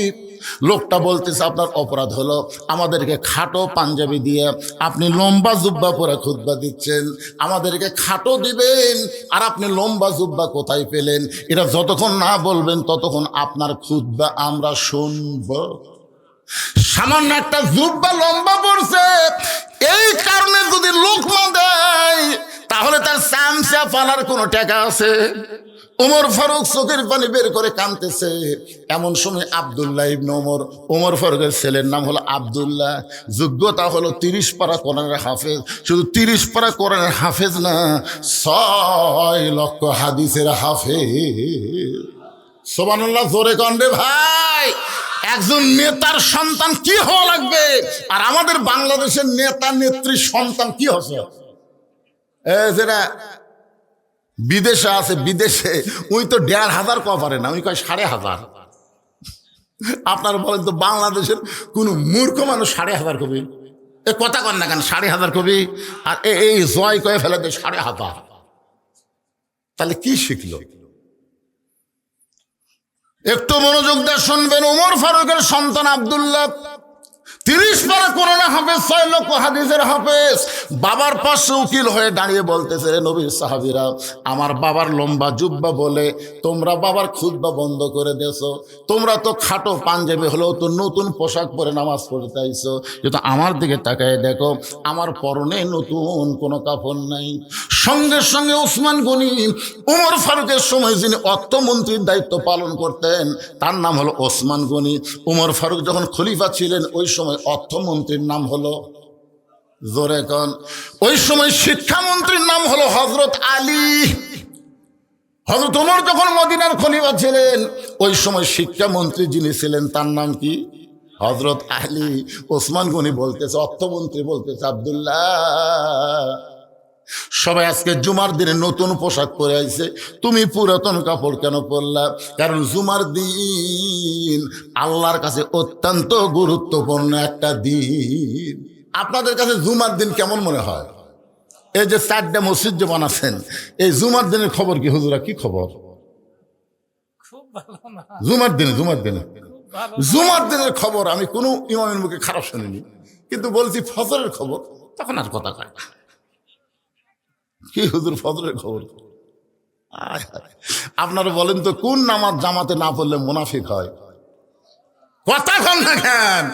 A: লোকটা বলতেছে, আপনার অপরাধ হলো আমাদেরকে খাটো পাঞ্জাবি দিয়ে আপনি লম্বা জুব্বা পরে খুতবা দিচ্ছেন। আমাদেরকে খাটো দিবেন আর আপনি লম্বা জুব্বা কোথায় পেলেন? এটা যতক্ষণ না বলবেন ততক্ষণ আপনার খুতবা আমরা শুনব। সামান্য একটা জুব্বা লম্বা পড়ছে, এই কারণে যদি লোকমা দেয় তাহলে তার চামচা পালার কোনো টাকা আছে? ওমর ফারুক চোখের পানি বের করে কাঁদতেছে। এমন সময় আব্দুল্লাহ ইবনে ওমর ফারুকের ছেলের নাম হলো আব্দুল্লাহ, যোগ্যতা হলো 30 পারা কোরআনের হাফেজ। শুধু 30 পারা কোরআনের হাফেজ না, 6 লক্ষ হাদিসের হাফেজ। সুবহানাল্লাহ, জোরে কন্ডে ভাই। একজন নেতার সন্তান কি হওয়া লাগবে? আর আমাদের বাংলাদেশের নেতা নেত্রীর সন্তান কি হচ্ছে? যেটা বিদেশে আছে, বিদেশে ওই তো 1500 কয় পারে না, ওই কয় 5,500। আপনার বলেন তো, বাংলাদেশের কোন মূর্খ মানুষ 5,500 কবি? এ কথা কন না কেন? 5,500 কবি আর এই জয় কয়ে ফেলে দেয় 5,500। তাহলে কি শিখলো? একটু মনোযোগ দিয়ে শুনবেন। ওমর ফারুকের সন্তান আব্দুল্লাহ 30 পারা কোরআনের হাফেজ, 6 লক্ষ হাদিসের হাফেজ। বাবার পাশে উকিল হয়ে দাঁড়িয়ে বলতেছে, রে নবীর সাহাবীরা, আমার বাবার লম্বা জুব্বা বলে তোমরা বাবার খুতবা বন্ধ করে দিয়েছো। তোমরা তো খাটো পাঞ্জাবি হলেও তো নতুন পোশাক পরে নামাজ পড়তে আইছো, কিন্তু আমার দিকে তাকায় দেখো, আমার পরনে নতুন কোনো কাপড় নাই। সঙ্গে সঙ্গে ওসমান গনি, ওমর ফারুকের সময় যিনি অর্থমন্ত্রীর দায়িত্ব পালন করতেন, তার নাম হলো ওসমান গনি। ওমর ফারুক যখন খলিফা ছিলেন, ওই সময় অর্থমন্ত্রীর নাম হলো, জোরে কন, ওই সময় শিক্ষামন্ত্রীর নাম হলো হযরত আলী। হযরত ওমর যখন মদিনার খলিফা ছিলেন, ওই সময় শিক্ষামন্ত্রী যিনি ছিলেন তার নাম কি? হযরত আলী। ওসমান গনি বলতেছে, অর্থমন্ত্রী বলতেছে, আব্দুল্লাহ, সবাই আজকে জুমার দিনে নতুন পোশাক পরে আইছে, তুমি পুরাতন কাপড় কেন পরলা? কারণ জুমার দিন আল্লাহর কাছে অত্যন্ত গুরুত্বপূর্ণ একটা দিন। আপনাদের কাছে জুমার দিন কেমন মনে হয়? এই যে 4টা মসজিদ যে বানাচ্ছেন, এই জুমার দিনের খবর কি হুজুরা? কি খবর? জুমার দিনে জুমার দিনের খবর আমি কোনো ইমামের মুখে খারাপ শুনিনি, কিন্তু বলছি ফজরের খবর, তখন আর কথা কয় না। কি হুজুর ফজরের খবর? আপনারা বলেন তো কোন নামাজ জামাতে না পড়লে মুনাফিক হয়? কথা কন না কেন?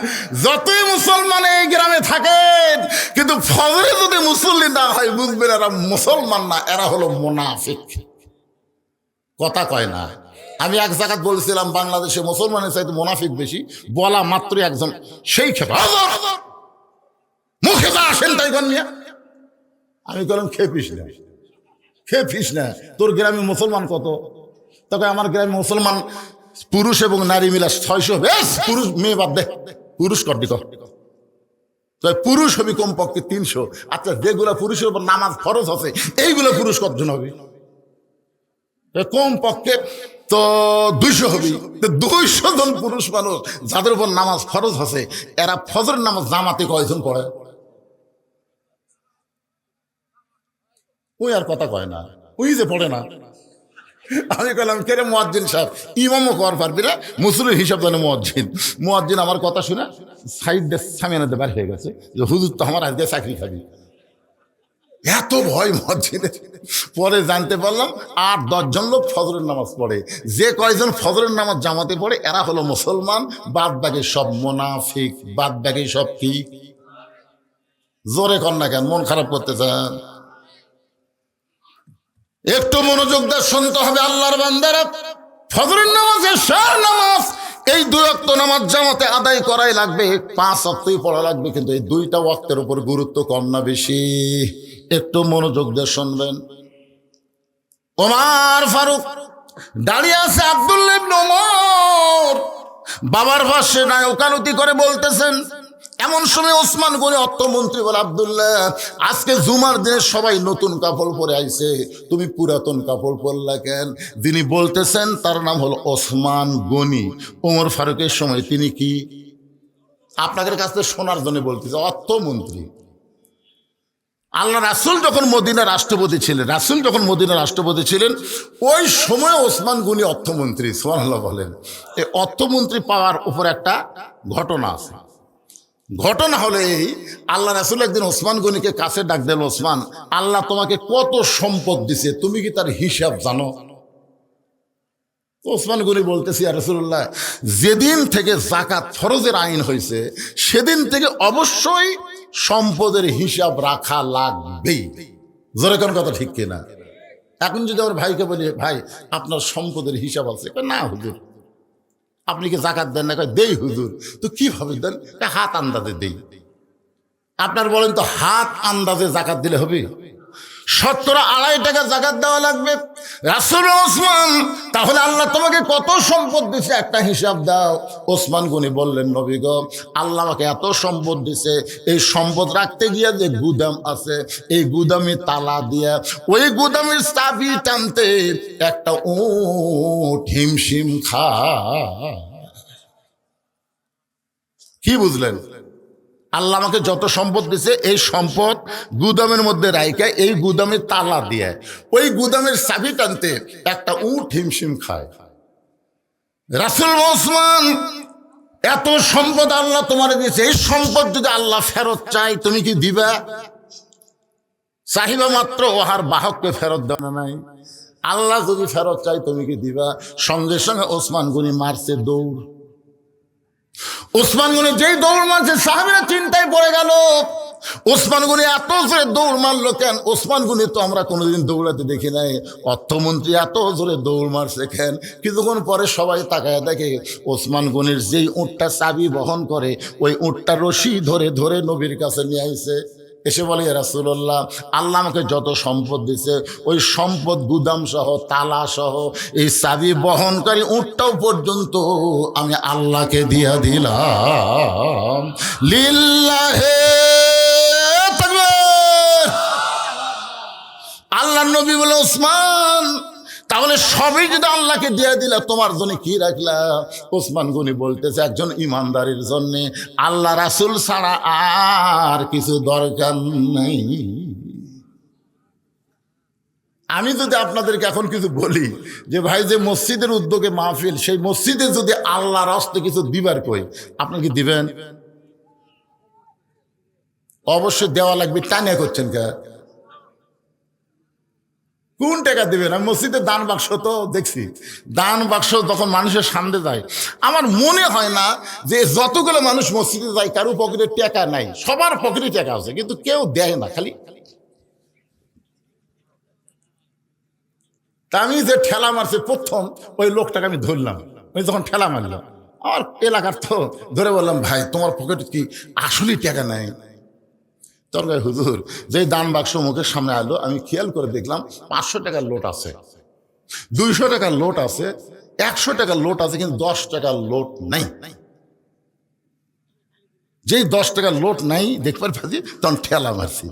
A: যতই মুসলমান এই গ্রামে থাকেন, কিন্তু ফজরে যদি মুসল্লি না হয় বুঝবেন এরা মুসলমান না, এরা হলো মুনাফিক। কথা কয় না। আমি এক জায়গায় বলছিলাম বাংলাদেশে মুসলমানের চাইতে মুনাফিক বেশি, বলা মাত্রই একজন সেই খেপে মুখে যা আসেন তাই কন্যা। আমি বললাম খেপিস না, তোর গ্রামে মুসলমান কত? তবে আমার গ্রামে মুসলমান পুরুষ এবং নারী মিলা 600। বেশ, পুরুষ মেয়ে বাদ দে, পুরুষ কর দিক, পুরুষ হবি কমপক্ষে 300। আচ্ছা, যেগুলা পুরুষের উপর নামাজ ফরজ আছে এইগুলো পুরুষ কতজন হবে? কম পক্ষে তো 200 হবি। 200 জন পুরুষ মানুষ যাদের উপর নামাজ ফরজ আছে, এরা ফজরের নামাজ জামাতে কয়জন পড়ে? ওই আর কথা কয় না, ওই যে পড়ে না। আমি বললাম কে রে মুয়াজ্জিন সাহেব, ইমামও কর পারবি না, মুসলিম হিসাব জানে মুয়াজ্জিন আমার কথা শুনে সাইড দিয়ে সামিয়ানাতে বার হয়ে গেছে যে হুজুর তো আমার আজকে চাকরি খাবি। এত ভয় মুয়াজ্জিনের। পরে জানতে পারলাম 8-10 জন লোক ফজরের নামাজ পড়ে। যে কয়জন ফজরের নামাজ জামাতে পড়ে এরা হলো মুসলমান, বাদ বাকি সব মুনাফিক, বাদ বাকি সব কি? জোরে কর না কেন, মন খারাপ করতে চান? একটু মনোযোগ দিয়ে শুনতে হবে আল্লাহর বান্দারা। ফজরের নামাজ, এশার নামাজ, এই 2 ওয়াক্ত নামাজ জামাতে আদায় করাই লাগবে, 5 ওয়াক্তই পড়া লাগবে, কিন্তু এই 2টা ওয়াক্তের উপর গুরুত্ব কম না বেশি? একটু মনোযোগ দিয়ে শুনবেন। ওমর ফারুক দাঁড়িয়ে আছে, আব্দুল্লাহ ইবনে ওমর বাবার পাশে নাই ওকালতি করে বলতেছেন। এমন সময় ওসমান গনি অর্থমন্ত্রী বলে, আব্দুল্লাহ আজকে জুমার দিনে সবাই নতুন কাপড় পরে আইছে, তুমি পুরাতন কাপড় পরলা কেন? যিনি বলতেছেন তার নাম হলো ওসমান গনি। ওমর ফারুকের সময় তিনি কি? আপনাদের কাছে শোনার জন্য বলতেছে, অর্থমন্ত্রী। আল্লাহ রাসূল যখন মদিনার রাষ্ট্রপতি ছিলেন ওই সময় ওসমান গনি অর্থমন্ত্রী। সুবহানাল্লাহ বলেন। এই অর্থমন্ত্রী পাওয়ার উপর একটা ঘটনা আছে। ঘটনা হলো এই, আল্লাহ রাসূল একদিন ওসমান গনিকে কাছে ডাক দিলেন, ওসমান, আল্লাহ তোমাকে কত সম্পদ দিছে, তুমি কি তার হিসাব জানো? ওসমান গনি বলতেছি, ইয়া রাসূলুল্লাহ, যেদিন থেকে যাকাত ফরজের আইন হয়েছে সেদিন থেকে অবশ্যই সম্পদের হিসাব রাখা লাগবেই। জোরে কোন কথা ঠিক কিনা? এখন যদি আমার ভাইকে বলি, ভাই আপনার সম্পদের হিসাব আছে? না হুজুর। আপনি কি যাকাত দেন না? দেই হুজুর। তো কিভাবে দেন? হাত আন্দাজে দেই। আপনার বলেন তো হাত আন্দাজে যাকাত দিলে হবে? 2.5 টাকা যাকাত দেওয়া লাগবে। রাসূল, ওসমান, তাহলে আল্লাহ তোমাকে কত সম্পদ দিছে একটা হিসাব দাও। ওসমান গনি বললেন, নবী গো, আল্লাহ আমাকে এত সম্পদ দিছে, এই সম্পদ রাখতে গিয়ে যে গুদাম আছে, এই গুদামে তালা দিয়া ওই গুদামের চাবি টানতে একটা উট হিমশিম খায়। কি বুঝলেন? আল্লাহ আমাকে যত সম্পদ দিছে এই সম্পদ গুদামের মধ্যে রাইখা এই গুদামে তালা দিয়ে ওই গুদামের চাবি টানতে একটা উট হিমশিম খায়। রাসূল, ওসমান, এত সম্পদ আল্লাহ তোমার দিয়েছে, এই সম্পদ যদি আল্লাহ ফেরত চাই তুমি কি দিবা? চাহিবা মাত্র ওহার বাহককে ফেরত দেওয়া নাই। আল্লাহ যদি ফেরত চাই তুমি কি দিবা? সঙ্গে সঙ্গে ওসমান গনি মারছে দৌড়। ওসমান গনি যেই দৌড় মারছে সাহাবীরা চিন্তায় পড়ে গেল। ওসমান গনি এত জোরে দৌড় মারলো কেন? ওসমান গনি তো আমরা কোনোদিন দৌড়াতে দেখি নাই। অর্থমন্ত্রী এত জোরে দৌড় মারছে কেন? কিছুক্ষণ পরে সবাই তাকায় দেখে ওসমান গনির যেই উটটা চাবি বহন করে ওই উটটা রশি ধরে ধরে নবীর কাছে নিয়ে আইছে। এসে বলে, ইয়া রাসূলুল্লাহ, আল্লাহ আমাকে যত সম্পদ দিছে ওই সম্পদ গুদাম সহ তালা সহ এই চাবি বহনকারী উটটাও পর্যন্ত আমি আল্লাহকে দিয়া দিলাম। লিল্লাহে তাকবীর। আল্লাহর নবী বলে, ওসমান, তাহলে সবই যদি আল্লাহকে দিয়ে দিলা তোমার জন্য কি রাখলা? ওসমান গনি বলতেছে, একজন ইমানদারের জন্য আল্লাহ রাসূল ছাড়া আর কিছু দরকার নাই। আমি যদি আপনাদেরকে এখন কিছু বলি যে ভাই যে মসজিদের উদ্যোগে মাহফিল, সেই মসজিদে যদি আল্লাহর হস্তে কিছু দিবার কই, আপনার কি দিবেন? অবশ্যই দেওয়া লাগবে। টানে করছেন কে? কোন টাকা দিবেন? আমি মসজিদের দান বাক্স তো দেখছি, দান বাক্স তখন মানুষের সামনে যায়, আমার মনে হয় না যে যতগুলো মানুষ মসজিদে যায় কারো পকেটে টাকা নাই, সবার পকেটে টাকা আছে, কিন্তু কেউ দেয় না। খালি তা আমি যে ঠেলা মারছে প্রথম ওই লোকটাকে আমি ধরলাম, ওই যখন ঠেলা মারলাম আমার এলাকার তো ধরে বললাম, ভাই তোমার পকেটে কি আসলেই টাকা নাই? তরকারি হুজুর যে দান বাক্স মুখের সামনে আলো, আমি খেয়াল করে দেখলাম 500 টাকার লোট আছে, 200 টাকার লোট আছে, 100 টাকার লোট আছে, কিন্তু 10 টাকার লোট নাই। যেই 10 টাকার লোট নাই দেখবার পাচ্ছি, তখন ঠেলা মারছি।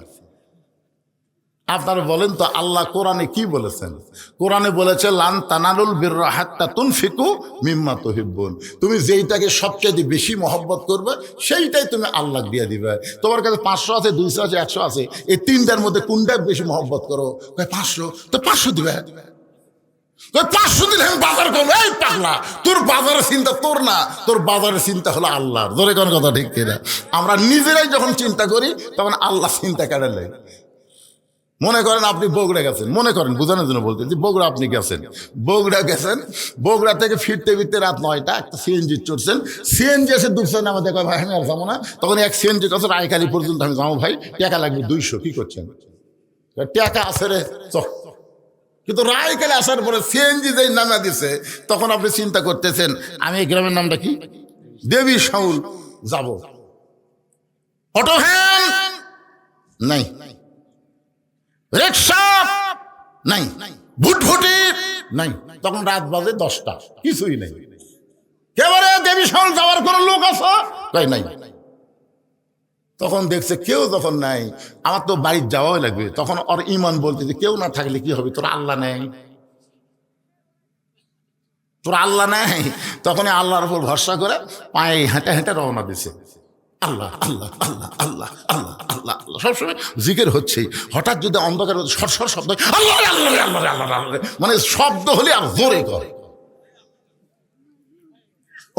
A: আপনারা বলেন তো আল্লাহ কোরআনে কি বলেছেন? কোরআনে বলেছে লান তানালুল বিররা হাত্তা তুনফিকু মিম্মা তুহিব্বুন। তুমি যেইটাকে সবচেয়ে বেশি মহব্বত করবে সেইটাই তুমি আল্লাহ দিয়ে দিবে। তোমার কাছে 500 আছে, 200 আছে, 100 আছে, এই তিনটার মধ্যে কোনটা বেশি মহব্বত করো? 500, তো 500 দিবে। 500 দিলে আমি বাজার করবো। এই পাগলা, তোর বাজারের চিন্তা তোর না, তোর বাজারের চিন্তা হলো আল্লাহর। ধরে কোন কথা ঠিক কিনা? আমরা নিজেরাই যখন চিন্তা করি তখন আল্লাহ চিন্তা কেড়ে নেয়। মনে করেন আপনি বগুড়া গেছেন, মনে করেন বোঝানোর জন্য বলতে যে বগুড়া আপনি গেছেন, বগুড়া গেছেন, বগুড়া থেকে ফিরতে ফিরতে রাত 9টা, একটা সিএনজি চড়ছেন, সিএনজি এসে দুঃখছেন আমাদের ভাই আমি আর যাবো না। তখন এক সিএনজি কাছে রায়খালি পর্যন্ত আমি যাবো, ভাই টাকা লাগবে 200, কি করছেন? টাকা আছে রে চক। কিন্তু রায়খালি আসার পরে সিএনজি যেই নামা দিছে, তখন আপনি চিন্তা করতেছেন আমি এই গ্রামের নামটা কি, দেবী শাউল যাব। অটো ভ্যান নাই, রিক্সা নাই, ভুটভুটি নাই, তখন রাত বাজে 10টা, কিছুই নেই। কেবারে দেবী শাউল যাওয়ার কোনো লোক আছে? তাই নাই। তখন দেখছে কেউ যখন নাই, আমার তো বাড়ির যাওয়াই লাগবে। তখন ওর ইমান বলতে যে কেউ না থাকলে কি হবে, তোর আল্লাহ নেই, তোর আল্লাহ নেই। তখন আল্লাহর উপর ভরসা করে পায়ে হেঁটে হেঁটে রওনা দিছে। আল্লাহ আল্লাহ আল্লাহ আল্লাহ আল্লাহ আল্লাহ আল্লাহ সবসময় জিকির হচ্ছেই। হঠাৎ যদি অন্ধকার সরসর শব্দ, আল্লাহ আল্লাহ আল্লাহ আল্লাহ আল্লাহ, মানে শব্দ হলে আর জোরে করে।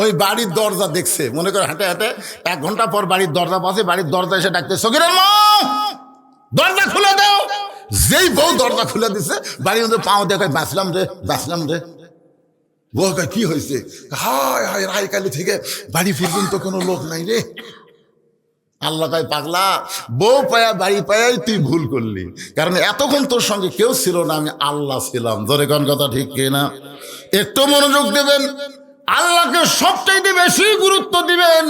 A: ওই বাড়ির দরজা দেখছে, মনে করে হাঁটে হাঁটে 1 ঘন্টা পর বাড়ির দরজা পাশে, বাড়ির দরজা এসে ডাকতে, সগিরের মা দরজা খুলে দাও। যেই বউ দরজা খুলে দিছে, বাড়ির মধ্যে পাও দেখায়, বাঁচলাম রে বাঁচলাম রে। বউ কয় কি হয়েছে? হায় হায়, রায়কালি থেকে বাড়ি ফিরবেন তো কোনো লোক নাই রে। আল্লাহ তাই পাগলা, বউ পায়া বাড়ি পায়াই তুই ভুল করলি, কারণ এতক্ষণ তোর সঙ্গে কেউ ছিল না, আমি আল্লাহ ছিলাম। ধরে কোন কথা ঠিক কিনা? একটু মনোযোগ দেবেন, আল্লাহকে সবচাইতে বেশি গুরুত্ব দিবেন।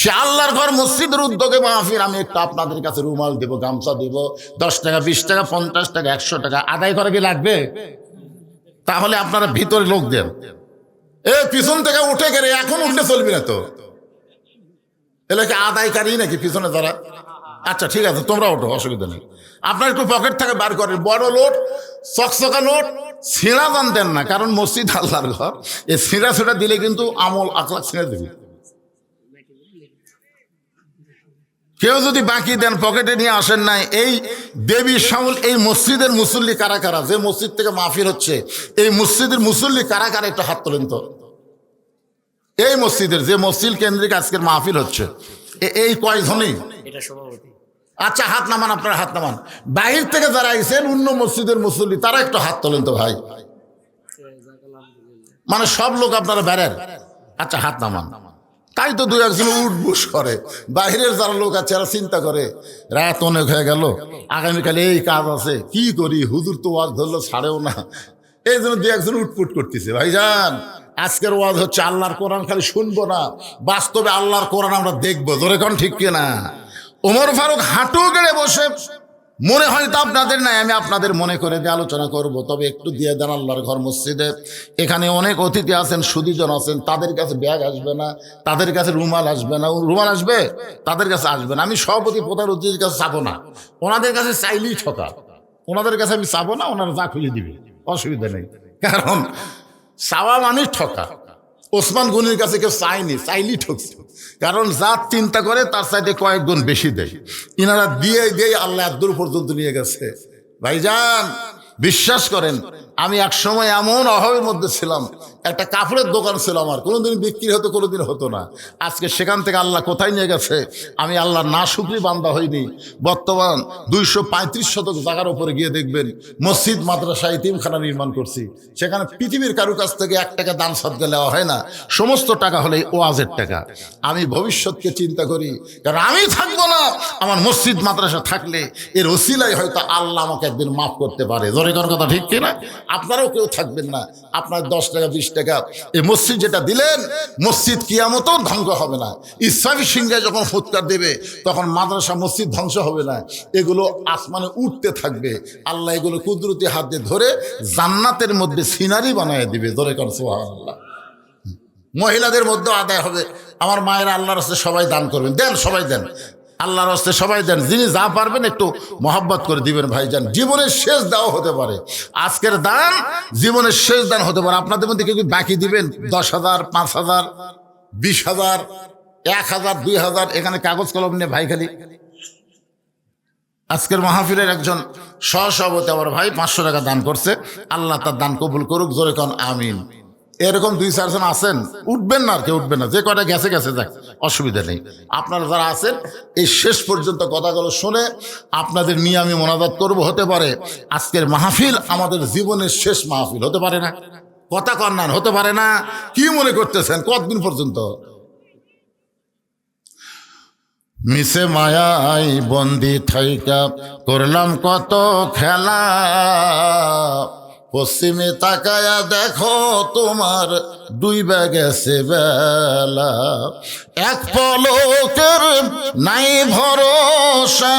A: সে আল্লাহর ঘর মসজিদের উদ্যোগে মাহফিল, আমি একটু আপনাদের কাছে রুমাল দেবো, গামছা দেবো, 10 টাকা, 20 টাকা, 50 টাকা, 100 টাকা আদায় করে কি লাগবে? তাহলে আপনারা ভিতরে লোক দেন। পিছন থেকে উঠে গেলে এখন উঠলে চলবি না তো, এলাকা আদায়কারী নাকি পিছনে যারা? আচ্ছা ঠিক আছে, তোমরা ওঠো, অসুবিধা নেই। আপনার একটু পকেট থেকে বার করেন, বড় লোট, চকচকা লোট। ছিঁড়া জানতেন না, কারণ মসজিদ আল্লাহর ঘর, এই ছিঁড়া ছিঁড়া দিলে কিন্তু আমল আখলাক ছিঁড়ে দেবে। কেউ যদি বাকি দেন, পকেটে নিয়ে আসেন নাই, এই দেবী শাউল এই মসজিদের মুসল্লি কারা কারা, যে মসজিদ থেকে মাহফিল হচ্ছে এই মসজিদের মুসল্লি কারা কারা, একটু হাত তোলেন তো। এই মসজিদের, যে মসজিদ কেন্দ্রিক আজকের মাহফিল হচ্ছে, এই কয়জনই? আচ্ছা হাত নামান, আপনারা হাত নামান। বাহির থেকে যারা আইছেন অন্য মসজিদের মুসল্লি, তারা একটু হাত তোলেন তো ভাই। মানে সব লোক আপনারা বেড়েন? আচ্ছা হাত নামান। তাই তো 2-1 জন উঠবুস করে। বাহিরের যারা লোক আছে এরা চিন্তা করে রাত অনেক হয়ে গেল, আগামীকালে এই কাজ আছে, কি করি, হুজুর তো ওয়াজ ধরলো ছাড়েও না, এই জন্য 2-1 জন উঠপুট করতেছে। ভাইজান আজকের ওয়াজ হচ্ছে আল্লাহর কোরআন খালি শুনবো না, বাস্তবে আল্লাহর কোরআন আমরা দেখবো। ধরে কোন ঠিক কিনা? ওমর ফারুক হাঁটু গেড়ে বসে, মনে হয় তো আপনাদের নাই, আমি আপনাদের মনে করে দিয়ে আলোচনা করব। তবে একটু দিয়ে দেন আল্লাহর ঘর মসজিদে, এখানে অনেক অতিথি আছেন, সুদীজন আছেন, তাদের কাছে ব্যাগ আসবে না, তাদের কাছে রুমাল আসবে না। রুমাল আসবে, তাদের কাছে আসবে না। আমি সভাপতি প্রধান অতিথির কাছে চাবো না, ওনাদের কাছে চাইলেই ঠকা। ওনাদের কাছে আমি চাবো না, ওনারা যা খুলে দিবে, অসুবিধা নেই, কারণ চাওয়া মানে ঠকা। ওসমান গনির কাছে কেউ চায়নি, চাইলেই ঠকছে, কারণ যা চিন্তা করে তার চাইতে কয়েক গুণ বেশি দেয়। ইনারা দিয়ে দিয়ে আল্লাহ দূর পর্যন্ত নিয়ে গেছে। ভাইজান বিশ্বাস করেন, আমি এক সময় এমন অভাবের মধ্যে ছিলাম, একটা কাপড়ের দোকান ছিল আমার, কোনোদিন বিক্রি হতো কোনোদিন হতো না। আজকে সেখান থেকে আল্লাহ কোথায় নিয়ে গেছে, আমি আল্লাহর না শুকরি বান্দা হইনি। বর্তমান 235 শতক জায়গার উপরে গিয়ে দেখবেন মসজিদ, মাদ্রাসা, ইতিমখানা নির্মাণ করছি। সেখানে পৃথিবীর কারো কাছ থেকে 1 টাকা দান সদকা নেওয়া হয় না, সমস্ত টাকা হলে ওয়াজের টাকা। আমি ভবিষ্যৎকে চিন্তা করি, কারণ আমি থাকবো না, আমার মসজিদ মাদ্রাসা থাকলে এর ওসিলায় হয়তো আল্লাহ আমাকে একদিন মাফ করতে পারে। জোরে কোন কথা ঠিক কিনা? আপনারাও কেউ থাকবেন না, আপনার 10 টাকা 20 টাকা এই মসজিদ যেটা দিলেন, মসজিদ কিয়ামতেও ধ্বংস হবে না। ইসলামী সিংহায় যখন ফুৎকার দেবে তখন মাদ্রাসা মসজিদ ধ্বংস হবে না, এগুলো আসমানে উঠতে থাকবে। আল্লাহ এগুলো কুদরতি হাত দিয়ে ধরে জান্নাতের মধ্যে সিনারি বানায় দিবে। জোরে কোন সুবহানাল্লাহ। মহিলাদের মধ্যে আদায় হবে। আমার মায়েরা আল্লাহর রাস্তায় সবাই দান করবেন, দেন, সবাই দেন, আল্লাহর রাস্তায় সবাই দেন। যিনি যা পারবেন একটু মহব্বত করে দিবেন ভাইজান। জীবনের শেষ দেওয়া হতে পারে, আজকের দান জীবনের শেষ দান হতে পারে। আপনাদের মধ্যে কেউ বাকি দিবেন 10,000, 5,000, 20,000, 1,000, 2,000, এখানে কাগজ কলম নিয়ে ভাই খালি। আজকের মাহফিলের একজন সহসভাপতি আমার ভাই 500 টাকা দান করছে, আল্লাহ তার দান কবুল করুক। জোরে কোন আমিন। এরকম 2-4 জন আছেন, উঠবেন না আর কেউ উঠবেন না, যে কটা গেছে গেছে, যাক, অসুবিধা নেই। আপনারা যারা আছেন এই শেষ পর্যন্ত কথাগুলো শুনে আপনাদের নিয়ে আমি মোনাজাত করব। হতে পারে আজকের মাহফিল আমাদের জীবনের শেষ মাহফিল, হতে পারে না? কথা কন্যান, হতে পারে না? কি মনে করতেছেন কতদিন পর্যন্ত? মিশে মায়াই বন্দি থাইকা করলাম কত খেলা, পশ্চিমে তাকায়া দেখো তোমার ডুইবা গেছে বেলা, এক পলকের নাই ভরসা,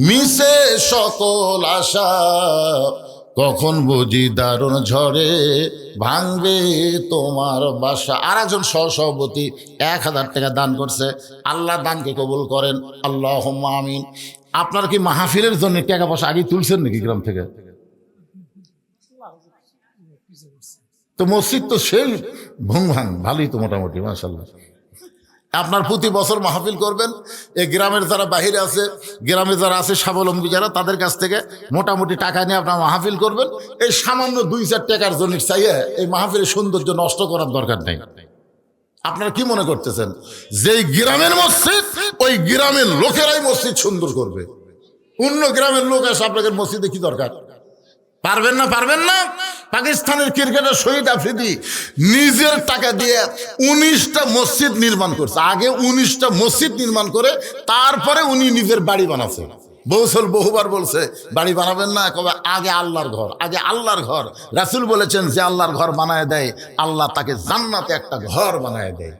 A: মিশে সকল আশা, কখন বুঝি দারুণ ঝড়ে ভাঙবে তোমার বাসা। আর একজন সহসভাপতি 1,000 টাকা দান করছে, আল্লাহ দানকে কবুল করেন, আল্লাহুম্মা আমিন। আপনার কি মাহফিলের জন্য টাকা পয়সা আগে তুলছেন নাকি গ্রাম থেকে? তো মসজিদ তো সেই ভুং ভাং, ভালোই তো মোটামুটি, মাশাআল্লাহ। আপনার প্রতি বছর মাহফিল করবেন, এই গ্রামের যারা বাহিরে আছে, গ্রামে যারা আছে স্বাবলম্বী যারা, তাদের কাছ থেকে মোটামুটি টাকা নিয়ে আপনার মাহফিল করবেন। এই সামান্য 2-4 টাকার জন্য চাইয়ে এই মাহফিলের সৌন্দর্য নষ্ট করার দরকার নেই। আপনারা কি মনে করতেছেন যেই গ্রামের মসজিদ, ওই গ্রামের লোকেরাই মসজিদ সুন্দর করবে? অন্য গ্রামের লোক এসে আপনাদের মসজিদে কি দরকার? পারবেন না, পারবেন না। পাকিস্তানের ক্রিকেটার শহীদ আফ্রিদি নিজের টাকা দিয়ে 19টা মসজিদ নির্মাণ করছে। আগে 19টা মসজিদ নির্মাণ করে তারপরে উনি নিজের বাড়ি বানাচ্ছে। বহুবার বলছে বাড়ি বানাবেন না, কবে আগে আল্লাহর ঘর, আগে আল্লাহর ঘর। রাসূল বলেছেন যে আল্লাহর ঘর বানায় দেয়, আল্লাহ তাকে জান্নাতে একটা ঘর বানায় দেয়।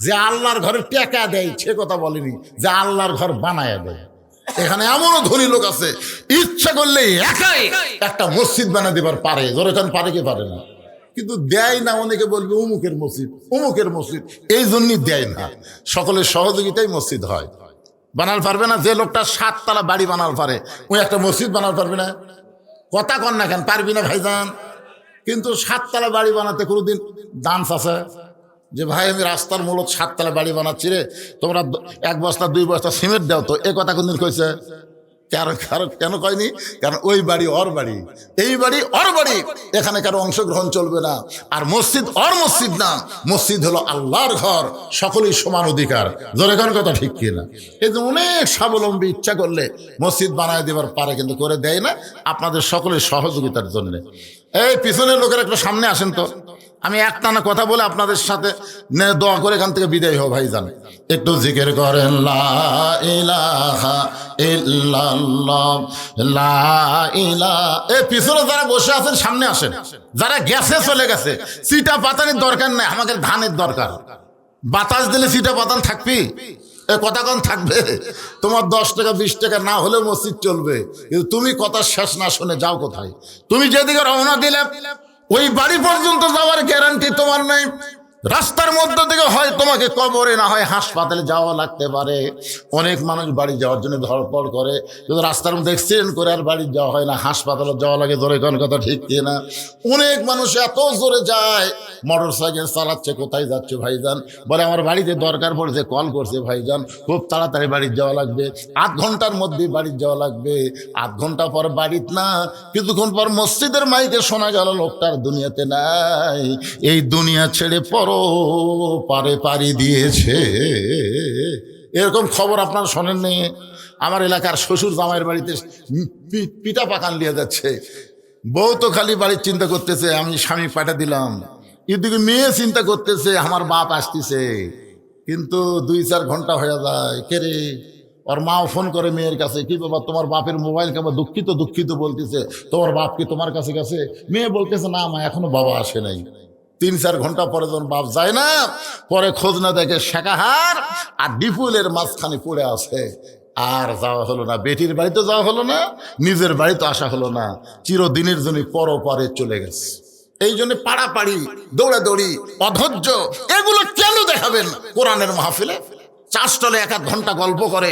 A: যে আল্লাহর ঘরে টাকা দেয় সে কথা বলেনি, যে আল্লাহর ঘর বানায় দেয়। এখানে এমনও ধনী লোক আছে, ইচ্ছা করলে একাই একটা মসজিদ বানিয়ে দেবার পারে। যখন পারে, কে পারে না? কিন্তু দেয় না। অনেকে বলবে অমুকের মসজিদ, অমুকের মসজিদ, এই জন্যই দেয় না। সকলের সহযোগিতায় মসজিদ হয়। বানাল পারবে না? যে লোকটা 7 তলা বাড়ি বানাল পারে, ওই একটা মসজিদ বানাল পারবে না? কথা কন না কেন, পারবি না ভাইজান? কিন্তু 7 তলা বাড়ি বানাতে কোনোদিন ডান্স আছে যে ভাই আমি রাস্তার মূলত 7 তলা বাড়ি বানাচ্ছি রে, তোমরা 1 বস্তা 2 বস্তা সিমেন্ট দাও তো, এ কথা কোনদিন কইছে? কেন কয়নি? কারণ ওই বাড়ি ওর বাড়ি, এই বাড়ি ওর বাড়ি, এখানে কারো অংশগ্রহণ চলবে না। আর মসজিদ ওর মসজিদ না, মসজিদ হলো আল্লাহর ঘর, সকলেই সমান অধিকার। জোরে কোন কথা ঠিক কিনা? এই যে অনেক স্বাবলম্বী ইচ্ছা করলে মসজিদ বানায় দেবার পারে, কিন্তু করে দেয় না, আপনাদের সকলের সহযোগিতার জন্য। এই পিছনের লোকের একটু সামনে আসেন তো, আমি একটানা কথা বলে আপনাদের সাথে দোয়া করে এখান থেকে বিদায় হও। ভাইজান একটু জিকির করেন, লা ইলাহা ইল্লাল্লাহ, লা ইলাহা। এই পিছনে যারা বসে আছেন সামনে আসেন, যারা গেছে চলে গেছে, চিটা পাতানের দরকার নাই, আমাদের ধানের দরকার। বাতাস দিলে চিটা পাতান থাকবি? এ কথা কোন থাকবে? তোমার 10 টাকা 20 টাকা না হলেও মসজিদ চলবে, কিন্তু তুমি কথা শেষ না শুনে যাও কোথায়? তুমি যেদিকে রওনা দিলে ওই বাড়ি পর্যন্ত যাওয়ার গ্যারান্টি তোমার নাই। রাস্তার মধ্য থেকে হয় তোমাকে কবরে না হয় হাসপাতালে যাওয়া লাগতে পারে। অনেক মানুষ বাড়ি যাওয়ার জন্য ধড়পড় করে, কিন্তু রাস্তার মধ্যে অ্যাক্সিডেন্ট করে আর বাড়ি যাওয়া হয় না, হাসপাতালে যাওয়া লাগে। জোরে কোন কথা ঠিক কি না? অনেক মানুষ এত জোরে যায়, মোটর সাইকেল চালাচ্ছে, কোথায় যাচ্ছে ভাইজান? বলে আমার বাড়িতে দরকার পড়েছে, কল করছে ভাইজান, খুব তাড়াতাড়ি বাড়ি যাওয়া লাগবে, 8 ঘন্টার মধ্যেই বাড়ি যাওয়া লাগবে। 8 ঘন্টা পর বাড়িতে না, কিছুক্ষণ পর মসজিদের মাইকে শোনা গেল লোকটার দুনিয়াতে নাই, এই দুনিয়া ছেড়ে পর পারে পাড়ি দিয়েছে। এরকম খবর আপনারা শোনেননি? আমার এলাকার শ্বশুর জামাইয়ের বাড়িতে পিঠা পাকান নিয়ে যাচ্ছে, বউ তো খালি বাড়ির চিন্তা করতেছে আমি স্বামী পাঠা দিলাম, এদিকে মেয়ে চিন্তা করতেছে আমার বাপ আসতেছে। কিন্তু 2-4 ঘন্টা হয়ে যায়, কে রে? ওর মাও ফোন করে মেয়ের কাছে, কি বাবা তোমার বাপের মোবাইল কেমন দুঃখিত দুঃখিত বলতেছে, তোমার বাপ কি তোমার কাছে গেছে? মেয়ে বলতেছে না মা, এখনো বাবা আসে নাই। 3-4 ঘন্টা পরে যখন বাপ যায় না, পরে খোঁজ না দেখে শাকাহার আর ডিপুলের মাঝখানে পড়ে আছে। আর যাওয়া হলো না, বেটির বাড়িতে যাওয়া হলো না, নিজের বাড়িতে আসা হলো না, চিরদিনের জন্য পরপারে চলে গেছে। এই জন্য পাড়াপাড়ি, দৌড়াদৌড়ি, অধৈর্য, এগুলো কেন দেখাবেন কোরআনের মাহফিলে? চাষতলে 1-1 ঘন্টা গল্প করে,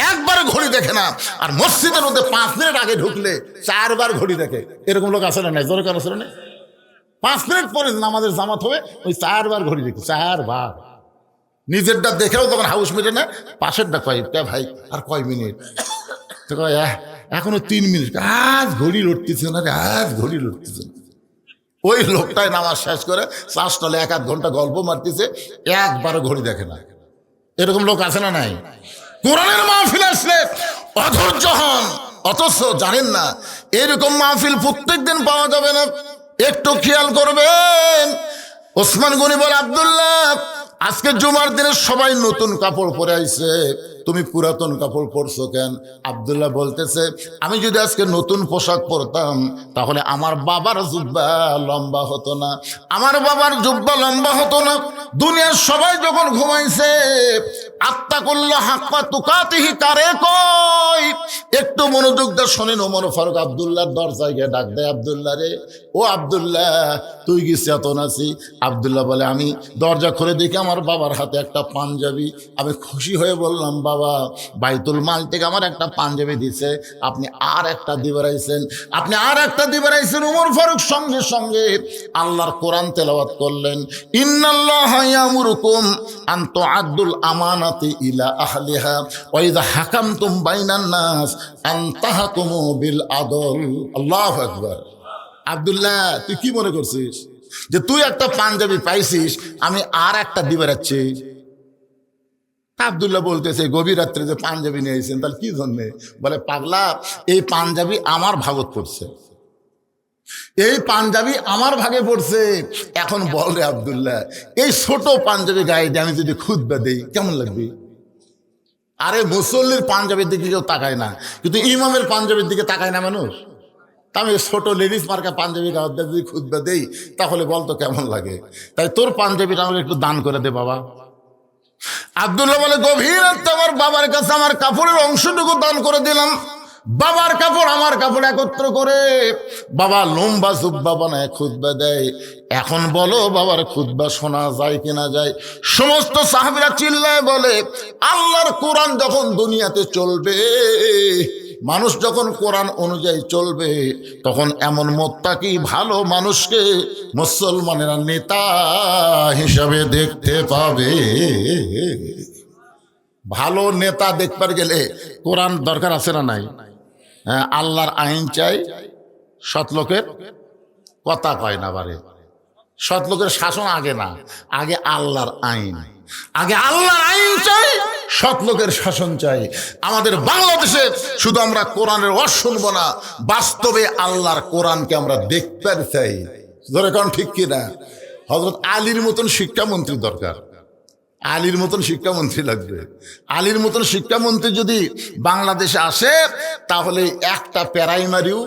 A: একবার ঘড়ি দেখে না। আর মসজিদের মধ্যে 5 মিনিট আগে ঢুকলে 4 বার ঘড়ি দেখে। এরকম লোক আছে না? নাই জোরে কেন আছে না? 5 মিনিট পরে আমাদের জামাত হবে, ওই 4 বার ঘড়ি দেখি, 4 বার। নিজেরটা দেখেও তখন হাউস মিটে না, পাশেরটা কয়েকটা ভাই আর কয় মিনিট, তো কয় এখনো 3 মিনিট, আজ ঘড়ি লড়তেছে না, আজ ঘড়ি লড়তেছে না। ওই লোকটাই নামাজ শেষ করে চাষতলে 1-1 ঘন্টা গল্প মারতেছে, একবারও ঘড়ি দেখে না। এরকম লোক আছে না? নাই। কোরআনের মাহফিল আসলে অধৈর্য হন, অথচ জানেন না এরকম মাহফিল প্রত্যেকদিন পাওয়া যাবে না। একটু খেয়াল করবেন। ওসমান গনি বলে, আব্দুল্লাহ আজকে জুমার দিনে সবাই নতুন কাপড় পরে আইছে, তুমি পুরাতন কাপড় পরছো কেন? আব্দুল্লাহ বলতেছে, আমি যদি আজকে নতুন পোশাক পরতাম তাহলে আমার বাবার জুব্বা লম্বা হতো না, আমার বাবার জুব্বা লম্বা হতো না। দুনিয়ার সবাই যখন ঘুমাইছে, আত্তাকুল্লাহ হাক্কা তুকাতিহি কারে কই? একটু মনোযোগ দিয়ে শোনেন। ওমর ফারুক আব্দুল্লাহর দরজায় গিয়ে ডাক দেয়, আব্দুল্লাহ রে, ও আব্দুল্লাহ তুই কি চেতন আছি? আব্দুল্লাহ বলে, আমি দরজা খুলে দেখি আমার বাবার হাতে একটা পাঞ্জাবি। আমি খুশি হয়ে বললাম, বাবা বাইতুল মাল থেকে আমার একটা পাঞ্জাবি দিছে, আপনি আর একটা দিবে রাইছেন, আপনি আর একটা দিবে রাইছেন। ওমর ফারুক সঙ্গে সঙ্গে আল্লাহর কোরআন তেলাওয়াত করলেন, ইন্নাল্লাহা ইয়ামুরুকুম আন তুআদ্দুল আমানাতি ইলা আহলিহা ওয়া ইযা হাকামতুম বাইনান নাস আন তাহকুমু বিল আদল। আল্লাহু আকবার। আব্দুল্লাহ তুই কি মনে করছিস যে তুই একটা পাঞ্জাবি পাইছিস, আমি আর একটা দিবে রাখছি? আব্দুল্লাহ বলতেছে, গভীর রাত্রে যে পাঞ্জাবি নিয়ে এসেছেন তাহলে কি জন্যে? বলে, পাগলা এই পাঞ্জাবি আমার ভাগত পড়ছে, এই পাঞ্জাবি আমার ভাগে পড়ছে। এখন বল রে আব্দুল্লাহ, এই ছোট পাঞ্জাবি গায়ে দিয়ে আমি যদি খুতবা দেই কেমন লাগবে? আরে মুসল্লির পাঞ্জাবির দিকে কেউ তাকায় না, কিন্তু ইমামের পাঞ্জাবির দিকে তাকায় না মানুষ। তা আমি ছোট লেডিস মার্কা পাঞ্জাবি গায়ে যদি খুতবা দেই তাহলে বলতো কেমন লাগে? তাই তোর পাঞ্জাবিটা আমাকে একটু দান করে দে বাবা। আব্দুল্লাহ বলে, গভীর রাতে আমার বাবার কাছে আমার কাপড়ের অংশটুকু দান করে দিলাম। বাবার কাপড় আমার কাপড় একত্র করে বাবা লম্বা জুব্বা বানায় খুতবা দেয়। এখন বলো বাবার খুতবা শোনা যায় কিনা যায়? সমস্ত সাহাবীরা চিল্লায় বলে, আল্লাহর কোরআন যখন দুনিয়াতে চলবে, মানুষ যখন কোরআন অনুযায়ী চলবে, তখন এমন মুত্তাকি ভালো মানুষকে মুসলমানেরা নেতা হিসাবে দেখতে পাবে। ভালো নেতা দেখবার গেলে কোরআন দরকার আছে না নাই? হ্যাঁ, আল্লাহর আইন চাই, সৎ লোকের কথা কয় না বারে। সৎ লোকের শাসন আগে না, আগে আল্লাহর আইন, আগে আল্লাহর আইন চাই, সৎ লোকের শাসন চাই। আমাদের বাংলাদেশে শুধু আমরা কোরআনের ওয়াজ শুনবো না, বাস্তবে আল্লাহর কোরআনকে আমরা দেখতে চাই। ধরে কারণ ঠিক কিনা? হযরত আলীর মতন শিক্ষামন্ত্রী দরকার, আলীর মতন শিক্ষামন্ত্রী লাগবে। আলীর মতন শিক্ষামন্ত্রী যদি বাংলাদেশে আসে, তাহলে একটা প্রাইমারিও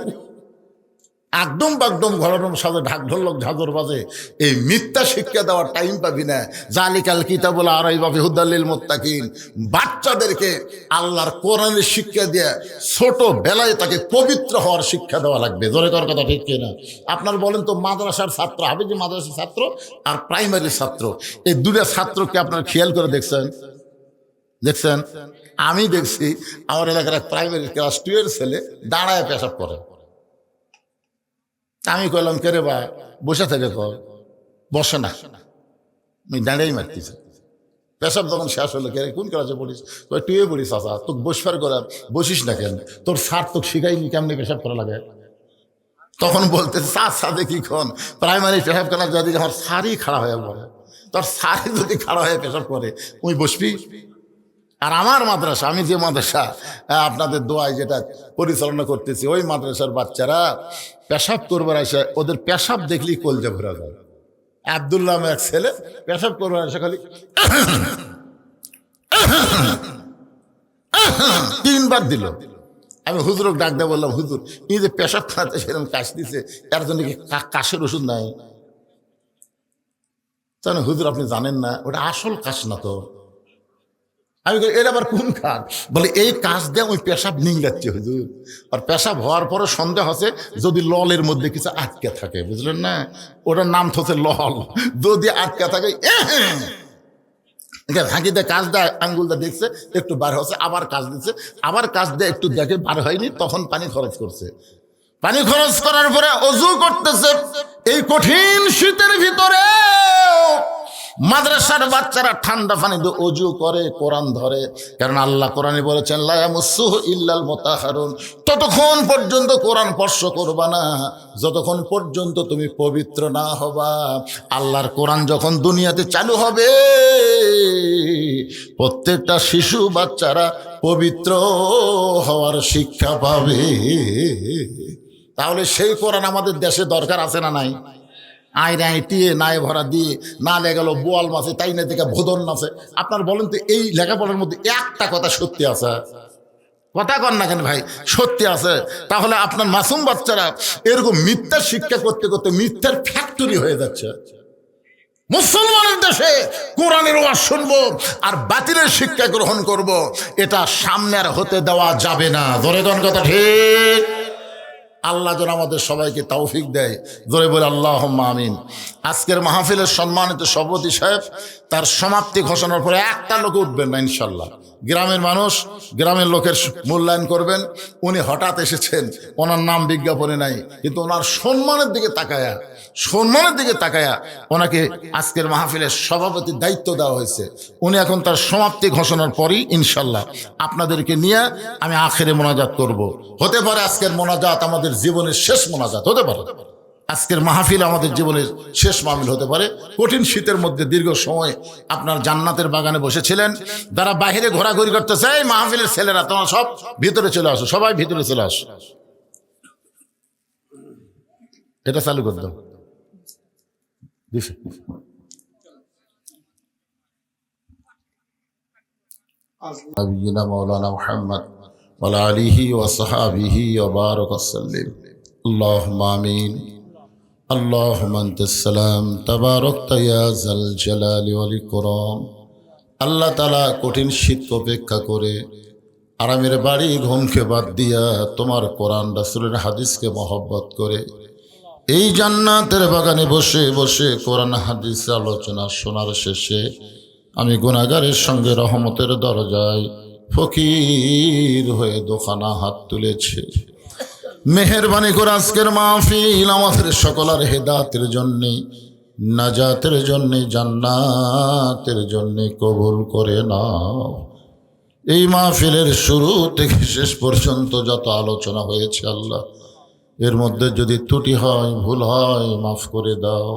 A: একদম বাকদম ঘরের সাথে ঢাক ঢোলক ঝাঁঝর বাজে এই মিথ্যা শিক্ষা দেওয়ার টাইম পাবি না। জালিকাল কিতাবুল আরাইবা ফি হুদাল্লিল মুত্তাকিন। বাচ্চাদেরকে আল্লাহর কোরআনের শিক্ষা দিয়ে ছোট বেলায় তাকে পবিত্র হওয়ার শিক্ষা দেওয়া লাগবে। জোরে কর কথা ঠিক কিনা? আপনার বলেন তো, মাদ্রাসার ছাত্র, হাফেজি মাদ্রাসার ছাত্র আর প্রাইমারির ছাত্র, এই দুটা ছাত্রকে আপনার খেয়াল করে দেখছেন? আমি দেখছি আমার এলাকার এক প্রাইমারি ক্লাস 2 এর ছেলে দাঁড়ায় পেশাব করে। আমি কইলাম, কে রে বা, বসে থেকে কর। বসে না, আমি দাঁড়িয়েই মারতেছি। পেশাব যখন শেষ হলো, কে কোন ক্লাসে পড়িস? তুই পড়িস আসা, তোকে বসবার করা, বসিস না কেন? তোর স্যার তোকে শিখাইনি কেমনি পেশাব করা লাগে? তখন বলতে স্যার সাথে কি খন প্রাইমারি পেশাব করার যদি আমার স্যারই খাড়া হয়ে পড়ে, তোর স্যারই যদি খাড়া হয়ে পেশাব করে, ওই বসবি? আর আমার মাদ্রাসা, আমি যে মাদ্রাসা আপনাদের দোয়ায় যেটা পরিচালনা করতেছি, ওই মাদ্রাসার বাচ্চারা পেশাব করবার আসে, ওদের পেশাব দেখলেই কলজা ভরা যায়। আব্দুল্লাহ এক ছেলে পেশাব করবার আসে, খালি 3বার দিল। আমি হুজুরকে ডাক দিয়ে বললাম, হুজুর এই যে পেশাব খাওয়াতে সেরকম কাশ দিছে, এর জন্য কি কাশের ওষুধ নাই? তাহলে হুজুর আপনি জানেন না, ওটা আসল কাশ না তো। আমি এর আবার কোন কাজ? বলে এই কাজ দিয়ে ওই পেশাব নিংলাচ্ছে হুজুর। আর পেশাব হওয়ার পরে সন্দেহ আছে যদি ললের মধ্যে কিছু আটকে থাকে, বুঝলেন না? ওটার নাম হচ্ছে লল। যদি আটকে থাকে, ফাঁকি দিয়ে কাজ দেয়, আঙ্গুলটা দেখছে একটু বার হচ্ছে, আবার কাজ দিচ্ছে, আবার কাজ দিয়ে একটু দেখে বার হয়নি, তখন পানি খরচ করছে। পানি খরচ করার পরে অজু করতেছে। এই কঠিন শীতের ভিতরে মাদ্রাসার বাচ্চারা ঠান্ডা পানি দিয়ে অজু করে, কোরআন ধরে। কারণ আল্লাহ কোরআনে বলেছেন, লা ইয়ামাসসুহু ইল্লাল মুতাহহারুন। ততক্ষণ পর্যন্ত কোরআন স্পর্শ করবা না যতক্ষণ পর্যন্ত তুমি পবিত্র না হবা। আল্লাহর কোরআন যখন দুনিয়াতে চালু হবে, প্রত্যেকটা শিশু বাচ্চারা পবিত্র হওয়ার শিক্ষা পাবে। তাহলে সেই কোরআন আমাদের দেশে দরকার আছে না নাই? আইরে আইটিয়ে নাই ভরা দিয়ে না লেগেল বোয়াল মাছে, তাই না থেকে ভোদন নাচে। আপনার বলেন তো, এই লেখাপড়ার মধ্যে একটা কথা সত্যি আছে? কথা কন না কেন ভাই? সত্যি আছে। তাহলে আপনার মাসুম বাচ্চারা এরকম মিথ্যার শিক্ষা করতে করতে মিথ্যার ফ্যাক্টরি হয়ে যাচ্ছে। মুসলমানের দেশে কোরআনের ওয়াজ শুনবো আর বাতিলের শিক্ষা গ্রহণ করব, এটা সামনে আর হতে দেওয়া যাবে না। ধরে কোন কথা ঠিক? আল্লাহ যেন আমাদের সবাইকে তৌফিক দেয়। জোরে বলে আল্লাহুম্মা আমিন। আজকের মাহফিলের সম্মানিত সভাপতি সাহেব তার সমাপ্তি ঘোষণার পরে একটা লোক উঠবেন না ইনশাল্লাহ। গ্রামের মানুষ, গ্রামের লোকের মূল্যায়ন করবেন। উনি হঠাৎ এসেছেন, ওনার নাম বিজ্ঞাপনে নাই, কিন্তু ওনার সম্মানের দিকে তাকায়া ওনাকে আজকের মাহফিলের সভাপতির দায়িত্ব দেওয়া হয়েছে। উনি এখন তার সমাপ্তি ঘোষণার পরই ইনশাল্লাহ আপনাদেরকে নিয়ে আমি আখেরে মোনাজাত করব। হতে পারে আজকের মোনাজাত আমাদের জীবনের শেষ মোনাজাত হতে পারে, আজকের মাহফিল আমাদের জীবনের শেষ মাহফিল হতে পারে। কঠিন শীতের মধ্যে দীর্ঘ সময় আপনার জান্নাতের বাগানে বসেছিলেন, যারা বাহিরে ঘোরাঘুরি করতেছে, এই মাহফিলের ছেলেরা তোমরা সব ভিতরে চলে আসো, সবাই ভিতরে চলে আসো। এটা চালু করে দাও। নবিয়িনা মাওলানা মুহাম্মদ ওয়া আলা আলিহি ওয়া সাহবিহি ওয়া বারাকা সাল্লিম। আল্লাহুম্মা আমিন। আল্লাহুম্মা আনতাস সালাম তাবারাকতা ইয়া যাল জালালি ওয়াল ইকরাম। আল্লাহ তাআলা কঠিন শীত উপেক্ষা করে আরামের বাড়ি ঘুমকে বাদ দিয়া তোমার কোরআন রাসূলের হাদিসকে মহব্বত করে এই জান্নাতের বাগানে বসে বসে কোরআন হাদিস আলোচনা শোনার শেষে আমি গুনাহগারের সঙ্গে রহমতের দরজায় ফকির হয়ে দোখানা হাত তুলেছে। মেহেরবানি করে আজকের মাহফিল আমাদের সকলের হেদায়েতের জন্যে, নাজাতের জন্যে, জান্নাতের জন্যে কবুল করে নাও। এই মাহফিলের শুরু থেকে শেষ পর্যন্ত যত আলোচনা হয়েছে আল্লাহ, এর মধ্যে যদি ত্রুটি হয়, ভুল হয়, মাফ করে দাও।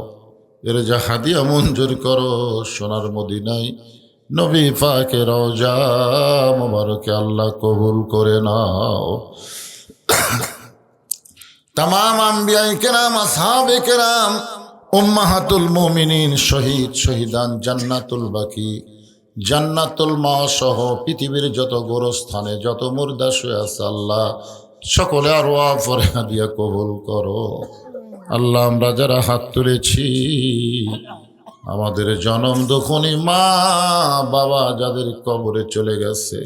A: এর যা হাদিয়া মঞ্জুর করো সোনার মদিনায় নবী পাকের রওজা মোবারকে আল্লাহ কবুল করে নাও। তামাম আম্বিয়ায়ে কেরাম, আসহাবে কেরাম, উম্মাহাতুল মুমিনিন, শহীদ শহীদান, জান্নাতুল বাকি, জান্নাতুল মা সহ পৃথিবীর যত গোরস্থানে যত মুর্দা শুয়ে আছে আল্লাহ সকলে আরো পরে দিয়া কবুল করো। আল্লাহ আমরা যারা হাত তুলেছি, আমাদের জনম দুঃখনী মা বাবা যাদের কবরে চলে গেছে,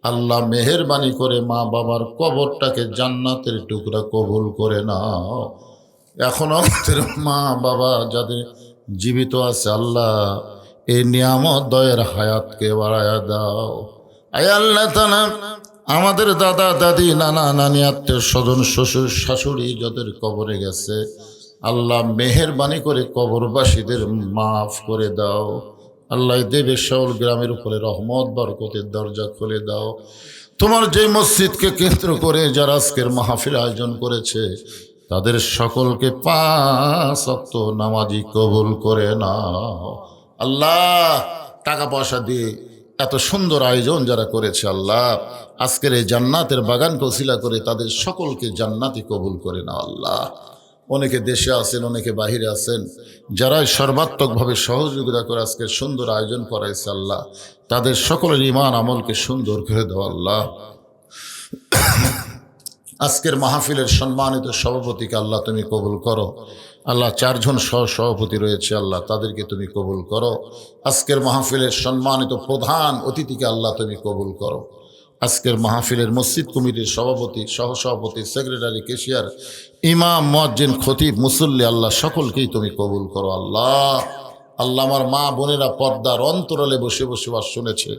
A: আল্লাহ মেহেরবানি করে মা বাবার কবরটাকে জান্নাতের টুকরা কবুল করে নাও। এখন আমাদের মা বাবা যাদের জীবিত আছে, আল্লাহ এই নিয়ামত দয়ের হায়াতকে বাড়ায়া দাও। আয় আল্লাহ তাআলা আমাদের দাদা দাদি নানা নানি আত্মীয় স্বজন শ্বশুর শাশুড়ি যাদের কবরে গেছে, আল্লাহ মেহেরবানি করে কবরবাসীদের মাফ করে দাও। আল্লাহ দেবের শাওল গ্রামের উপরে রহমত বরকতের দরজা খুলে দাও। তোমার যে মসজিদকে কেন্দ্র করে যারা আজকের মাহফিল আয়োজন করেছে, তাদের সকলকে 5 ওয়াক্ত নামাজি কবুল করে নাও। আল্লাহ টাকা পয়সা দিয়ে এত সুন্দর আয়োজন যারা করেছে, আল্লাহ আজকের এই জান্নাতের বাগানকে ওসিলা করে তাদের সকলকে জান্নাতি কবুল করে নাও। আল্লাহ অনেকে দেশে আছেন, অনেকে বাহিরে আছেন, যারাই সর্বাত্মকভাবে সহযোগিতা করে আজকের সুন্দর আয়োজন করাইছে, আল্লাহ তাদের সকলের ঈমান আমলকে সুন্দর করে দাও। আল্লাহ আজকের মাহফিলের সম্মানিত সভাপতিকে আল্লাহ তুমি কবুল করো। আল্লাহ 4 জন সভাপতি রয়েছে, আল্লাহ তাদেরকে তুমি কবুল করো। আজকের মাহফিলের সম্মানিত প্রধান অতিথিকে আল্লাহ তুমি কবুল করো। আজকের মাহফিলের মসজিদ কমিটির সভাপতি, সহসভাপতি, সেক্রেটারি, কেশিয়ার, ইমাম, মুয়াজ্জিন, খতিব, মুসল্লি, আল্লাহ সকলকেই তুমি কবুল করো। আল্লাহ আল্লাহ আমার মা বোনেরা পর্দার অন্তরালে বসে বসে বাস শুনেছে,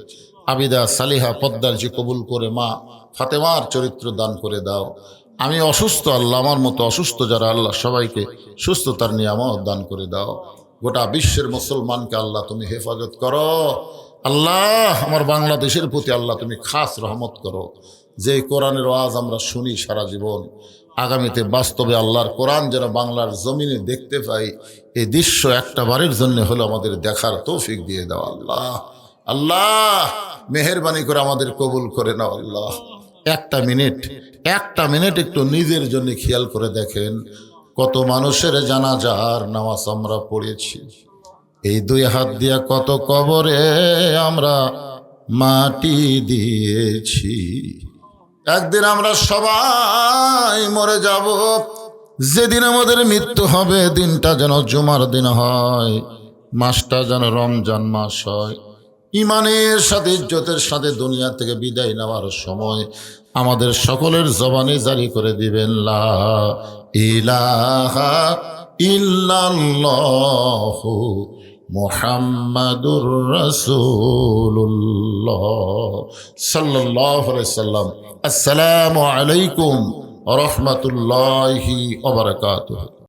A: আবিদা সালিহা পদ্মার যে কবুল করে মা ফাতেমার চরিত্র দান করে দাও। আমি অসুস্থ, আল্লাহ আমার মতো অসুস্থ যারা, আল্লাহ সবাইকে সুস্থতার নিয়ামত দান করে দাও। গোটা বিশ্বের মুসলমানকে আল্লাহ তুমি হেফাজত করো। আল্লাহ আমার বাংলাদেশের প্রতি আল্লাহ তুমি খাস রহমত করো। যে কোরআনের ওয়াজ আমরা শুনি সারা জীবন, আগামীতে বাস্তবে আল্লাহর কোরআন যেন বাংলার জমিনে দেখতে পাই, এই দৃশ্য একটা বারের জন্য হলো আমাদের দেখার তৌফিক দিয়ে দাও। আল্লাহ আল্লাহ মেহেরবানি করে আমাদের কবুল করে নাও। আল্লাহ একটা মিনিট একটু নিজের জন্য খেয়াল করে দেখেন, কত মানুষের জানাজার নামাজ আমরা পড়েছি। এই 2 হাত দিয়া কত কবরে আমরা মাটি দিয়েছি। একদিন আমরা সবাই মরে যাব। যেদিন আমাদের মৃত্যু হবে, দিনটা যেন জুমার দিন হয়, মাসটা যেন রমজান মাস হয়। ইমানের সাথে ইজ্জতের সাথে দুনিয়া থেকে বিদায় নেওয়ার সময় আমাদের সকলের জবানে জারি করে দিবেন, লা ইলাহা ইল্লাল্লাহু মুহাম্মাদুর রাসূলুল্লাহ সাল্লাল্লাহু আলাইহি সাল্লাম। আসসালামু আলাইকুম ওয়া রাহমাতুল্লাহি ওয়া বারাকাতুহু।